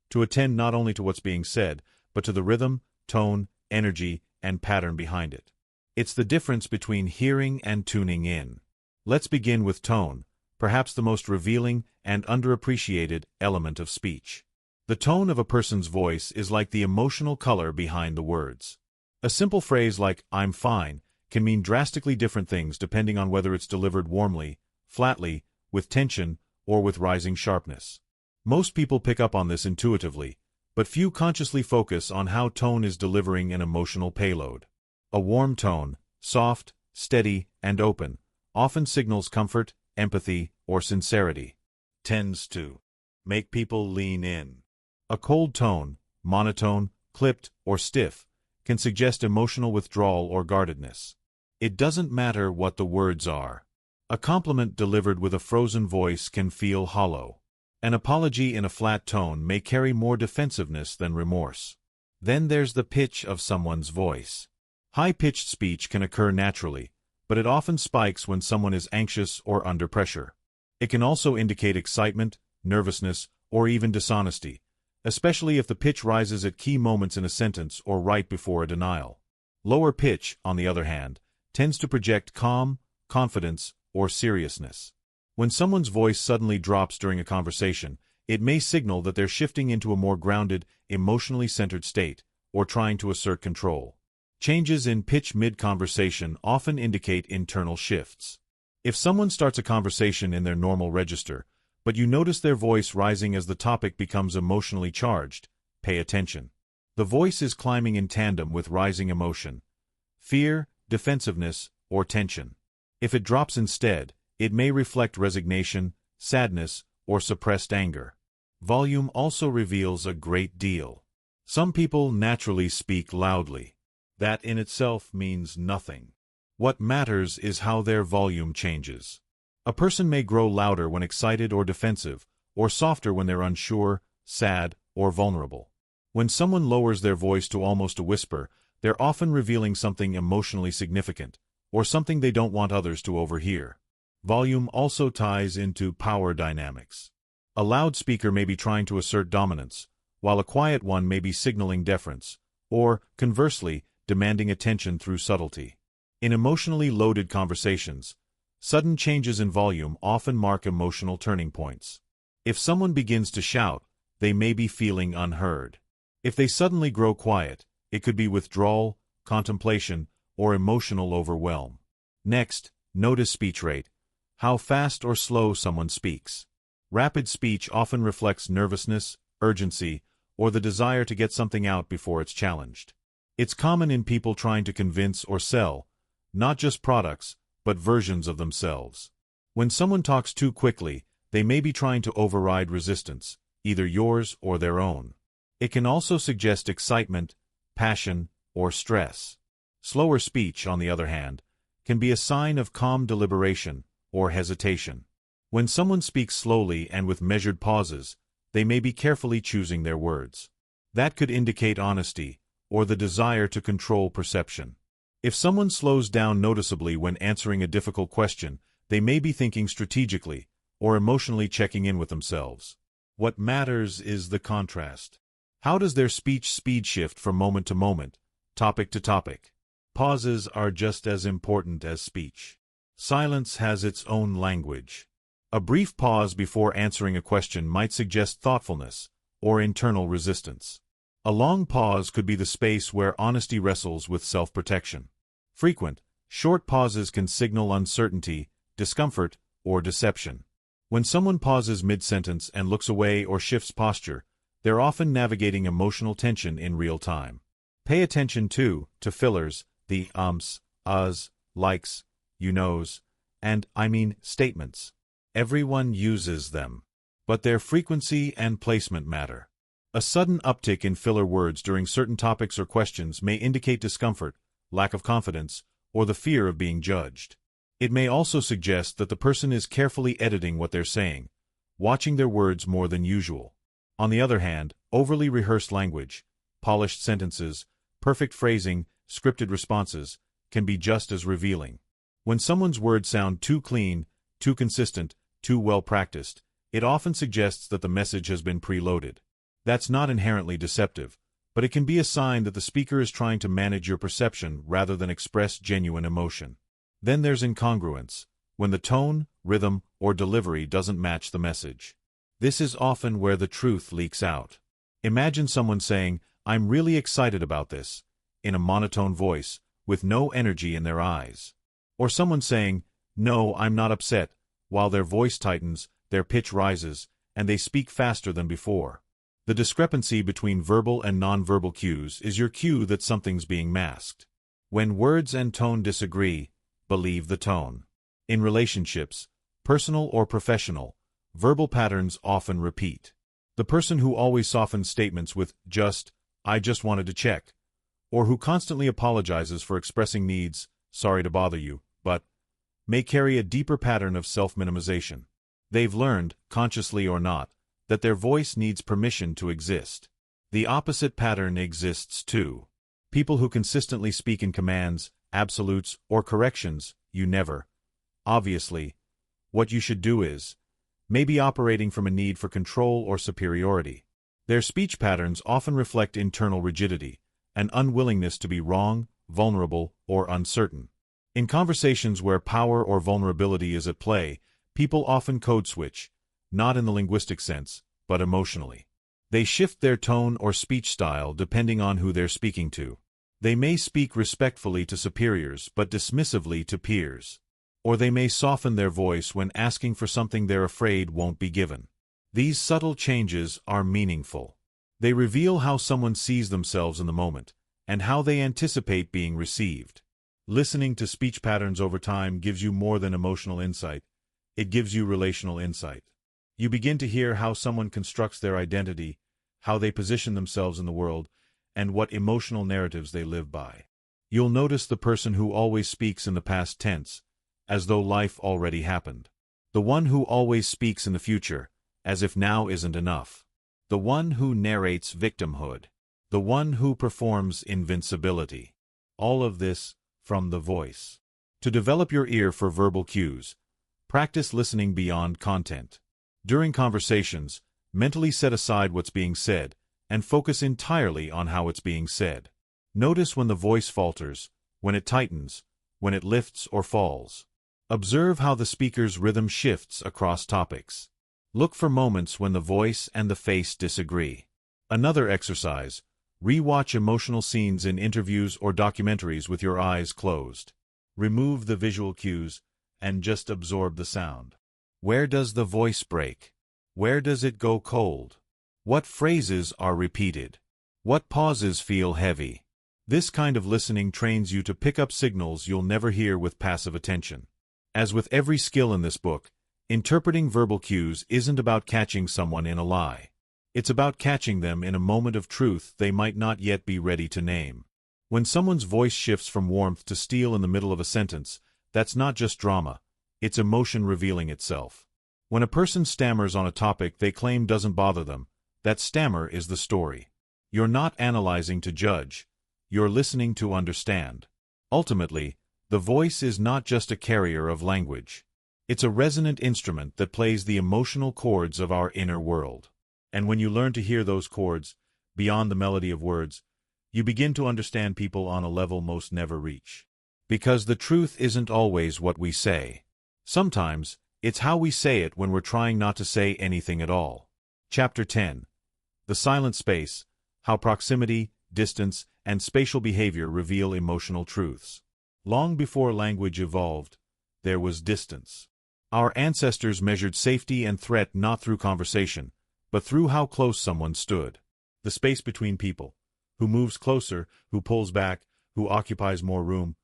to attend not only to what's being said, but to the rhythm, tone, energy, and pattern behind it. It's the difference between hearing and tuning in. Let's begin with tone, perhaps the most revealing and underappreciated element of speech. The tone of a person's voice is like the emotional color behind the words. A simple phrase like, "I'm fine," can mean drastically different things depending on whether it's delivered warmly, flatly, with tension, or with rising sharpness. Most people pick up on this intuitively, but few consciously focus on how tone is delivering an emotional payload. A warm tone, soft, steady, and open, often signals comfort, empathy, or sincerity. Tends to make people lean in. A cold tone, monotone, clipped, or stiff, can suggest emotional withdrawal or guardedness. It doesn't matter what the words are. A compliment delivered with a frozen voice can feel hollow. An apology in a flat tone may carry more defensiveness than remorse. Then there's the pitch of someone's voice. High-pitched speech can occur naturally, but it often spikes when someone is anxious or under pressure. It can also indicate excitement, nervousness, or even dishonesty, especially if the pitch rises at key moments in a sentence or right before a denial. Lower pitch, on the other hand, tends to project calm, confidence, or seriousness. When someone's voice suddenly drops during a conversation, it may signal that they're shifting into a more grounded, emotionally centered state, or trying to assert control. Changes in pitch mid-conversation often indicate internal shifts. If someone starts a conversation in their normal register, but you notice their voice rising as the topic becomes emotionally charged, pay attention. The voice is climbing in tandem with rising emotion, fear, defensiveness, or tension. If it drops instead, it may reflect resignation, sadness, or suppressed anger. Volume also reveals a great deal. Some people naturally speak loudly. That in itself means nothing. What matters is how their volume changes. A person may grow louder when excited or defensive, or softer when they're unsure, sad, or vulnerable. When someone lowers their voice to almost a whisper, they're often revealing something emotionally significant, or something they don't want others to overhear. Volume also ties into power dynamics. A loud speaker may be trying to assert dominance, while a quiet one may be signaling deference, or, conversely, demanding attention through subtlety. In emotionally loaded conversations, sudden changes in volume often mark emotional turning points. If someone begins to shout, they may be feeling unheard. If they suddenly grow quiet, it could be withdrawal, contemplation, or emotional overwhelm. Next, notice speech rate. How fast or slow someone speaks. Rapid speech often reflects nervousness, urgency, or the desire to get something out before it's challenged. It's common in people trying to convince or sell, not just products, but versions of themselves. When someone talks too quickly, they may be trying to override resistance, either yours or their own. It can also suggest excitement, passion, or stress. Slower speech, on the other hand, can be a sign of calm deliberation or hesitation. When someone speaks slowly and with measured pauses, they may be carefully choosing their words. That could indicate honesty or the desire to control perception. If someone slows down noticeably when answering a difficult question, they may be thinking strategically or emotionally checking in with themselves. What matters is the contrast. How does their speech speed shift from moment to moment, topic to topic? Pauses are just as important as speech. Silence has its own language. A brief pause before answering a question might suggest thoughtfulness or internal resistance. A long pause could be the space where honesty wrestles with self-protection. Frequent, short pauses can signal uncertainty, discomfort, or deception. When someone pauses mid-sentence and looks away or shifts posture, they're often navigating emotional tension in real time. Pay attention to fillers, the ums, uhs, likes, you knows, and I mean statements. Everyone uses them, but their frequency and placement matter. A sudden uptick in filler words during certain topics or questions may indicate discomfort, lack of confidence, or the fear of being judged. It may also suggest that the person is carefully editing what they're saying, watching their words more than usual. On the other hand, overly rehearsed language, polished sentences, perfect phrasing, scripted responses, can be just as revealing. When someone's words sound too clean, too consistent, too well practiced, it often suggests that the message has been preloaded. That's not inherently deceptive, but it can be a sign that the speaker is trying to manage your perception rather than express genuine emotion. Then there's incongruence, when the tone, rhythm, or delivery doesn't match the message. This is often where the truth leaks out. Imagine someone saying, "I'm really excited about this," in a monotone voice, with no energy in their eyes. Or someone saying, "No, I'm not upset," while their voice tightens, their pitch rises, and they speak faster than before. The discrepancy between verbal and nonverbal cues is your cue that something's being masked. When words and tone disagree, believe the tone. In relationships, personal or professional, verbal patterns often repeat. The person who always softens statements with I just wanted to check, or who constantly apologizes for expressing needs, sorry to bother you, but, may carry a deeper pattern of self-minimization. They've learned, consciously or not, that their voice needs permission to exist. The opposite pattern exists too. People who consistently speak in commands, absolutes, or corrections, you never. Obviously, what you should do is, may be operating from a need for control or superiority. Their speech patterns often reflect internal rigidity, an unwillingness to be wrong, vulnerable, or uncertain. In conversations where power or vulnerability is at play, people often code switch, not in the linguistic sense, but emotionally. They shift their tone or speech style depending on who they're speaking to. They may speak respectfully to superiors but dismissively to peers. Or they may soften their voice when asking for something they're afraid won't be given. These subtle changes are meaningful. They reveal how someone sees themselves in the moment, and how they anticipate being received. Listening to speech patterns over time gives you more than emotional insight. It gives you relational insight. You begin to hear how someone constructs their identity, how they position themselves in the world, and what emotional narratives they live by. You'll notice the person who always speaks in the past tense, as though life already happened. The one who always speaks in the future, as if now isn't enough. The one who narrates victimhood. The one who performs invincibility. All of this from the voice. To develop your ear for verbal cues, practice listening beyond content. During conversations, mentally set aside what's being said, and focus entirely on how it's being said. Notice when the voice falters, when it tightens, when it lifts or falls. Observe how the speaker's rhythm shifts across topics. Look for moments when the voice and the face disagree. Another exercise: re-watch emotional scenes in interviews or documentaries with your eyes closed. Remove the visual cues and just absorb the sound. Where does the voice break? Where does it go cold? What phrases are repeated? What pauses feel heavy? This kind of listening trains you to pick up signals you'll never hear with passive attention. As with every skill in this book, interpreting verbal cues isn't about catching someone in a lie. It's about catching them in a moment of truth they might not yet be ready to name. When someone's voice shifts from warmth to steel in the middle of a sentence, that's not just drama, it's emotion revealing itself. When a person stammers on a topic they claim doesn't bother them, that stammer is the story. You're not analyzing to judge, you're listening to understand. Ultimately, the voice is not just a carrier of language. It's a resonant instrument that plays the emotional chords of our inner world. And when you learn to hear those chords, beyond the melody of words, you begin to understand people on a level most never reach. Because the truth isn't always what we say. Sometimes, it's how we say it when we're trying not to say anything at all. Chapter 10. The Silent Space: How Proximity, Distance, and Spatial Behavior Reveal Emotional Truths. Long before language evolved, there was distance. Our ancestors measured safety and threat not through conversation, but through how close someone stood. The space between people, who moves closer, who pulls back, who occupies more room,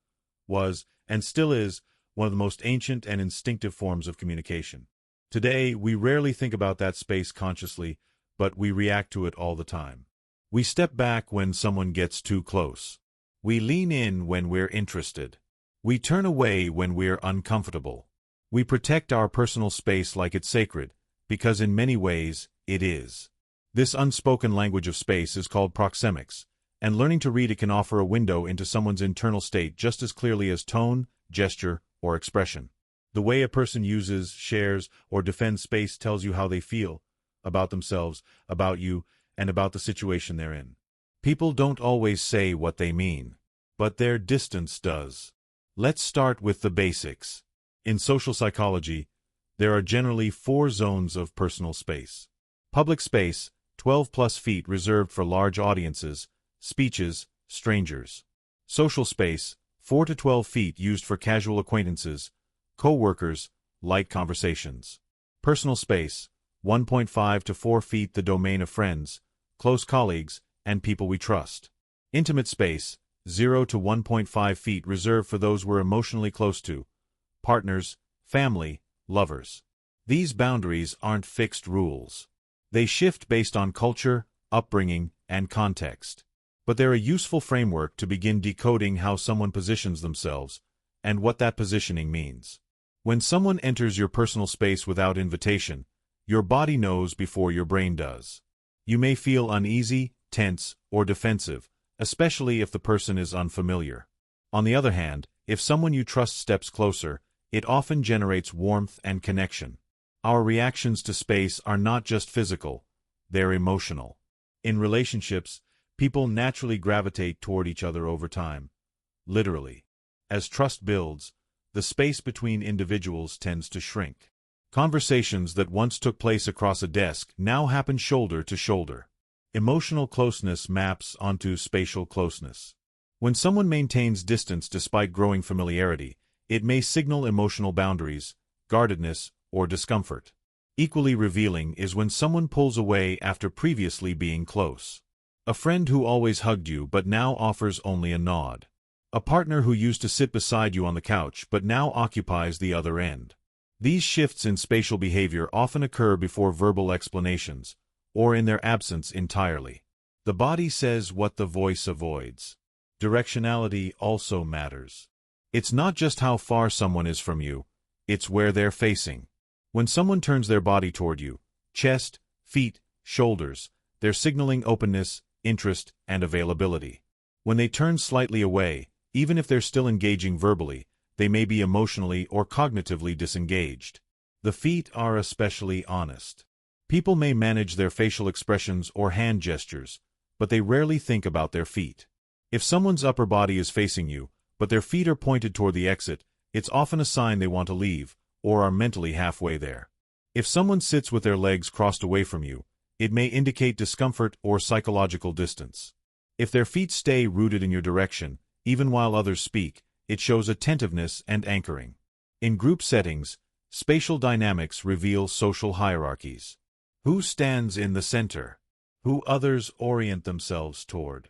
was, and still is, one of the most ancient and instinctive forms of communication. Today, we rarely think about that space consciously, but we react to it all the time. We step back when someone gets too close. We lean in when we're interested. We turn away when we're uncomfortable. We protect our personal space like it's sacred, because in many ways, it is. This unspoken language of space is called proxemics, and learning to read it can offer a window into someone's internal state just as clearly as tone, gesture, or expression. The way a person uses, shares, or defends space tells you how they feel, about themselves, about you, and about the situation they're in. People don't always say what they mean, but their distance does. Let's start with the basics. In social psychology, there are generally 4 zones of personal space. Public space, 12+ feet reserved for large audiences, speeches, strangers. Social space, 4 to 12 feet used for casual acquaintances, co-workers, light conversations. Personal space, 1.5 to 4 feet the domain of friends, close colleagues, and people we trust. Intimate space, 0 to 1.5 feet reserved for those we're emotionally close to, partners, family, lovers. These boundaries aren't fixed rules. They shift based on culture, upbringing, and context. But they're a useful framework to begin decoding how someone positions themselves, and what that positioning means. When someone enters your personal space without invitation, your body knows before your brain does. You may feel uneasy, tense, or defensive, especially if the person is unfamiliar. On the other hand, if someone you trust steps closer, it often generates warmth and connection. Our reactions to space are not just physical, they're emotional. In relationships, people naturally gravitate toward each other over time. Literally. As trust builds, the space between individuals tends to shrink. Conversations that once took place across a desk now happen shoulder to shoulder. Emotional closeness maps onto spatial closeness. When someone maintains distance despite growing familiarity, it may signal emotional boundaries, guardedness, or discomfort. Equally revealing is when someone pulls away after previously being close. A friend who always hugged you but now offers only a nod. A partner who used to sit beside you on the couch but now occupies the other end. These shifts in spatial behavior often occur before verbal explanations, or in their absence entirely. The body says what the voice avoids. Directionality also matters. It's not just how far someone is from you, it's where they're facing. When someone turns their body toward you, chest, feet, shoulders, they're signaling openness, interest, and availability. When they turn slightly away, even if they're still engaging verbally, they may be emotionally or cognitively disengaged. The feet are especially honest. People may manage their facial expressions or hand gestures, but they rarely think about their feet. If someone's upper body is facing you, but their feet are pointed toward the exit, it's often a sign they want to leave, or are mentally halfway there. If someone sits with their legs crossed away from you, it may indicate discomfort or psychological distance. If their feet stay rooted in your direction, even while others speak, it shows attentiveness and anchoring. In group settings, spatial dynamics reveal social hierarchies. Who stands in the center? Who others orient themselves toward?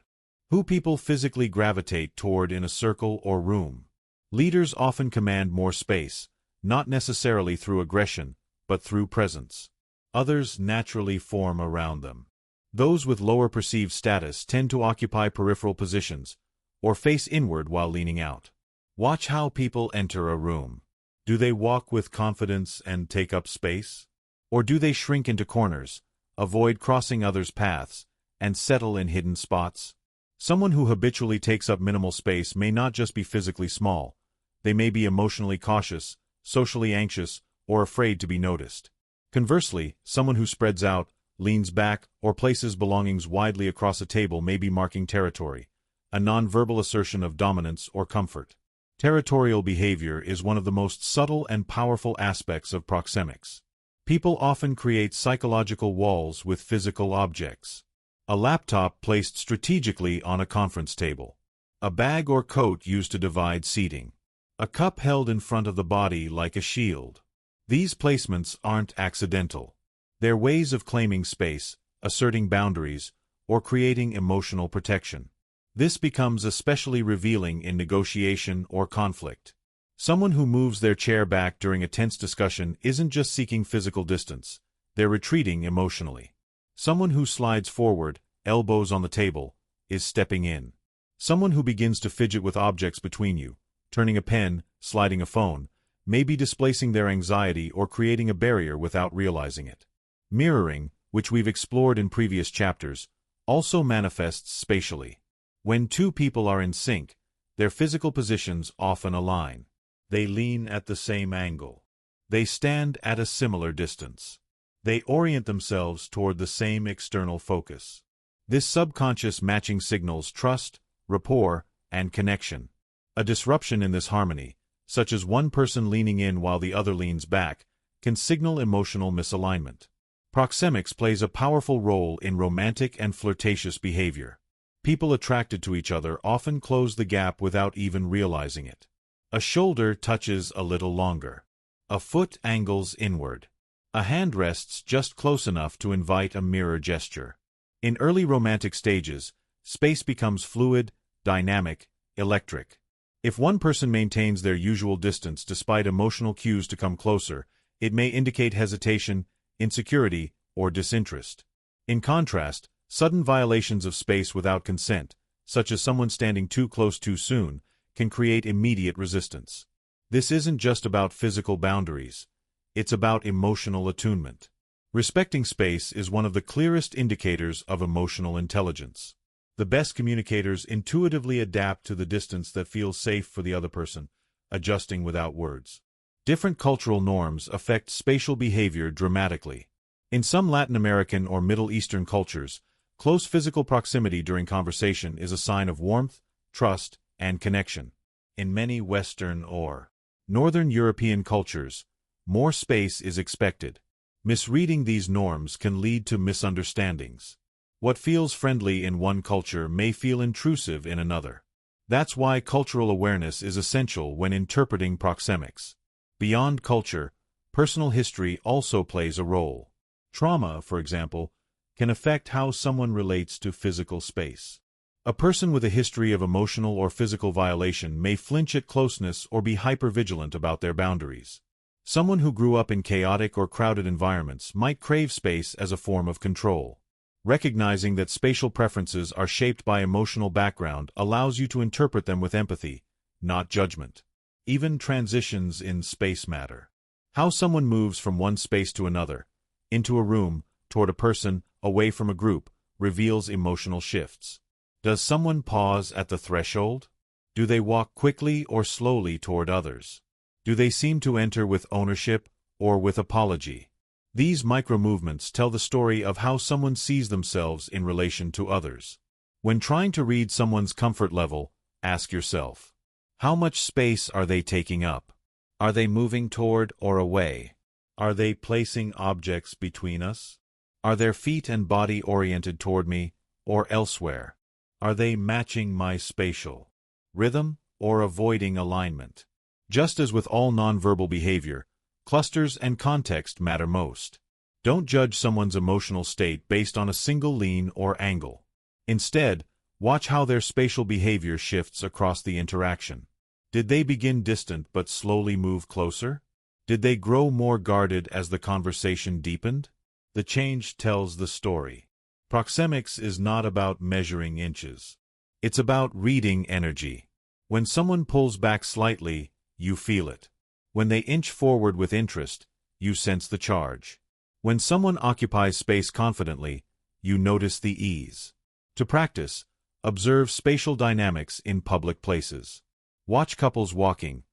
Who people physically gravitate toward in a circle or room? Leaders often command more space, not necessarily through aggression, but through presence. Others naturally form around them. Those with lower perceived status tend to occupy peripheral positions, or face inward while leaning out. Watch how people enter a room. Do they walk with confidence and take up space? Or do they shrink into corners, avoid crossing others' paths, and settle in hidden spots? Someone who habitually takes up minimal space may not just be physically small. They may be emotionally cautious, socially anxious, or afraid to be noticed. Conversely, someone who spreads out, leans back, or places belongings widely across a table may be marking territory, a nonverbal assertion of dominance or comfort. Territorial behavior is one of the most subtle and powerful aspects of proxemics. People often create psychological walls with physical objects. A laptop placed strategically on a conference table. A bag or coat used to divide seating. A cup held in front of the body like a shield. These placements aren't accidental. They're ways of claiming space, asserting boundaries, or creating emotional protection. This becomes especially revealing in negotiation or conflict. Someone who moves their chair back during a tense discussion isn't just seeking physical distance, they're retreating emotionally. Someone who slides forward, elbows on the table, is stepping in. Someone who begins to fidget with objects between you, turning a pen, sliding a phone, may be displacing their anxiety or creating a barrier without realizing it. Mirroring, which we've explored in previous chapters, also manifests spatially. When two people are in sync, their physical positions often align. They lean at the same angle. They stand at a similar distance. They orient themselves toward the same external focus. This subconscious matching signals trust, rapport, and connection. A disruption in this harmony, such as one person leaning in while the other leans back, can signal emotional misalignment. Proxemics plays a powerful role in romantic and flirtatious behavior. People attracted to each other often close the gap without even realizing it. A shoulder touches a little longer. A foot angles inward. A hand rests just close enough to invite a mirror gesture. In early romantic stages, space becomes fluid, dynamic, electric. If one person maintains their usual distance despite emotional cues to come closer, it may indicate hesitation, insecurity, or disinterest. In contrast, sudden violations of space without consent, such as someone standing too close too soon, can create immediate resistance. This isn't just about physical boundaries. It's about emotional attunement. Respecting space is one of the clearest indicators of emotional intelligence. The best communicators intuitively adapt to the distance that feels safe for the other person, adjusting without words. Different cultural norms affect spatial behavior dramatically. In some Latin American or Middle Eastern cultures, close physical proximity during conversation is a sign of warmth, trust, and connection. In many Western or Northern European cultures, more space is expected. Misreading these norms can lead to misunderstandings. What feels friendly in one culture may feel intrusive in another. That's why cultural awareness is essential when interpreting proxemics. Beyond culture, personal history also plays a role. Trauma, for example, can affect how someone relates to physical space. A person with a history of emotional or physical violation may flinch at closeness or be hypervigilant about their boundaries. Someone who grew up in chaotic or crowded environments might crave space as a form of control. Recognizing that spatial preferences are shaped by emotional background allows you to interpret them with empathy, not judgment. Even transitions in space matter. How someone moves from one space to another, into a room, toward a person, away from a group, reveals emotional shifts. Does someone pause at the threshold? Do they walk quickly or slowly toward others? Do they seem to enter with ownership or with apology? These micro-movements tell the story of how someone sees themselves in relation to others. When trying to read someone's comfort level, ask yourself, how much space are they taking up? Are they moving toward or away? Are they placing objects between us? Are their feet and body oriented toward me or elsewhere? Are they matching my spatial rhythm or avoiding alignment? Just as with all nonverbal behavior, clusters and context matter most. Don't judge someone's emotional state based on a single lean or angle. Instead, watch how their spatial behavior shifts across the interaction. Did they begin distant but slowly move closer? Did they grow more guarded as the conversation deepened? The change tells the story. Proxemics is not about measuring inches. It's about reading energy. When someone pulls back slightly, you feel it. When they inch forward with interest, you sense the charge. When someone occupies space confidently, you notice the ease. To practice, observe spatial dynamics in public places. Watch couples walking.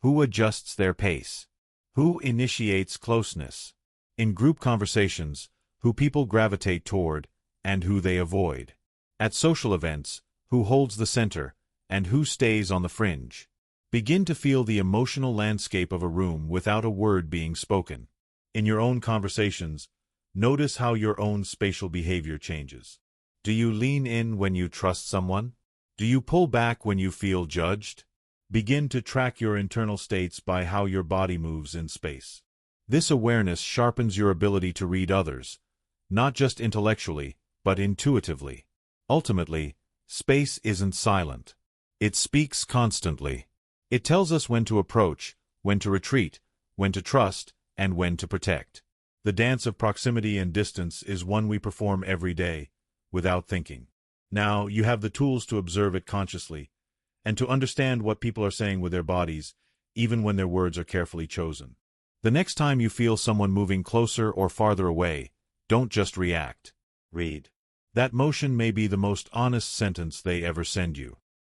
Who adjusts their pace? Who initiates closeness? In group conversations, who people gravitate toward and who they avoid. At social events, who holds the center and who stays on the fringe. Begin to feel the emotional landscape of a room without a word being spoken. In your own conversations, notice how your own spatial behavior changes. Do you lean in when you trust someone? Do you pull back when you feel judged? Begin to track your internal states by how your body moves in space. This awareness sharpens your ability to read others, not just intellectually, but intuitively. Ultimately, space isn't silent. It speaks constantly. It tells us when to approach, when to retreat, when to trust, and when to protect. The dance of proximity and distance is one we perform every day, without thinking. Now, you have the tools to observe it consciously, and to understand what people are saying with their bodies, even when their words are carefully chosen. The next time you feel someone moving closer or farther away, don't just react. Read. That motion may be the most honest sentence they ever send you.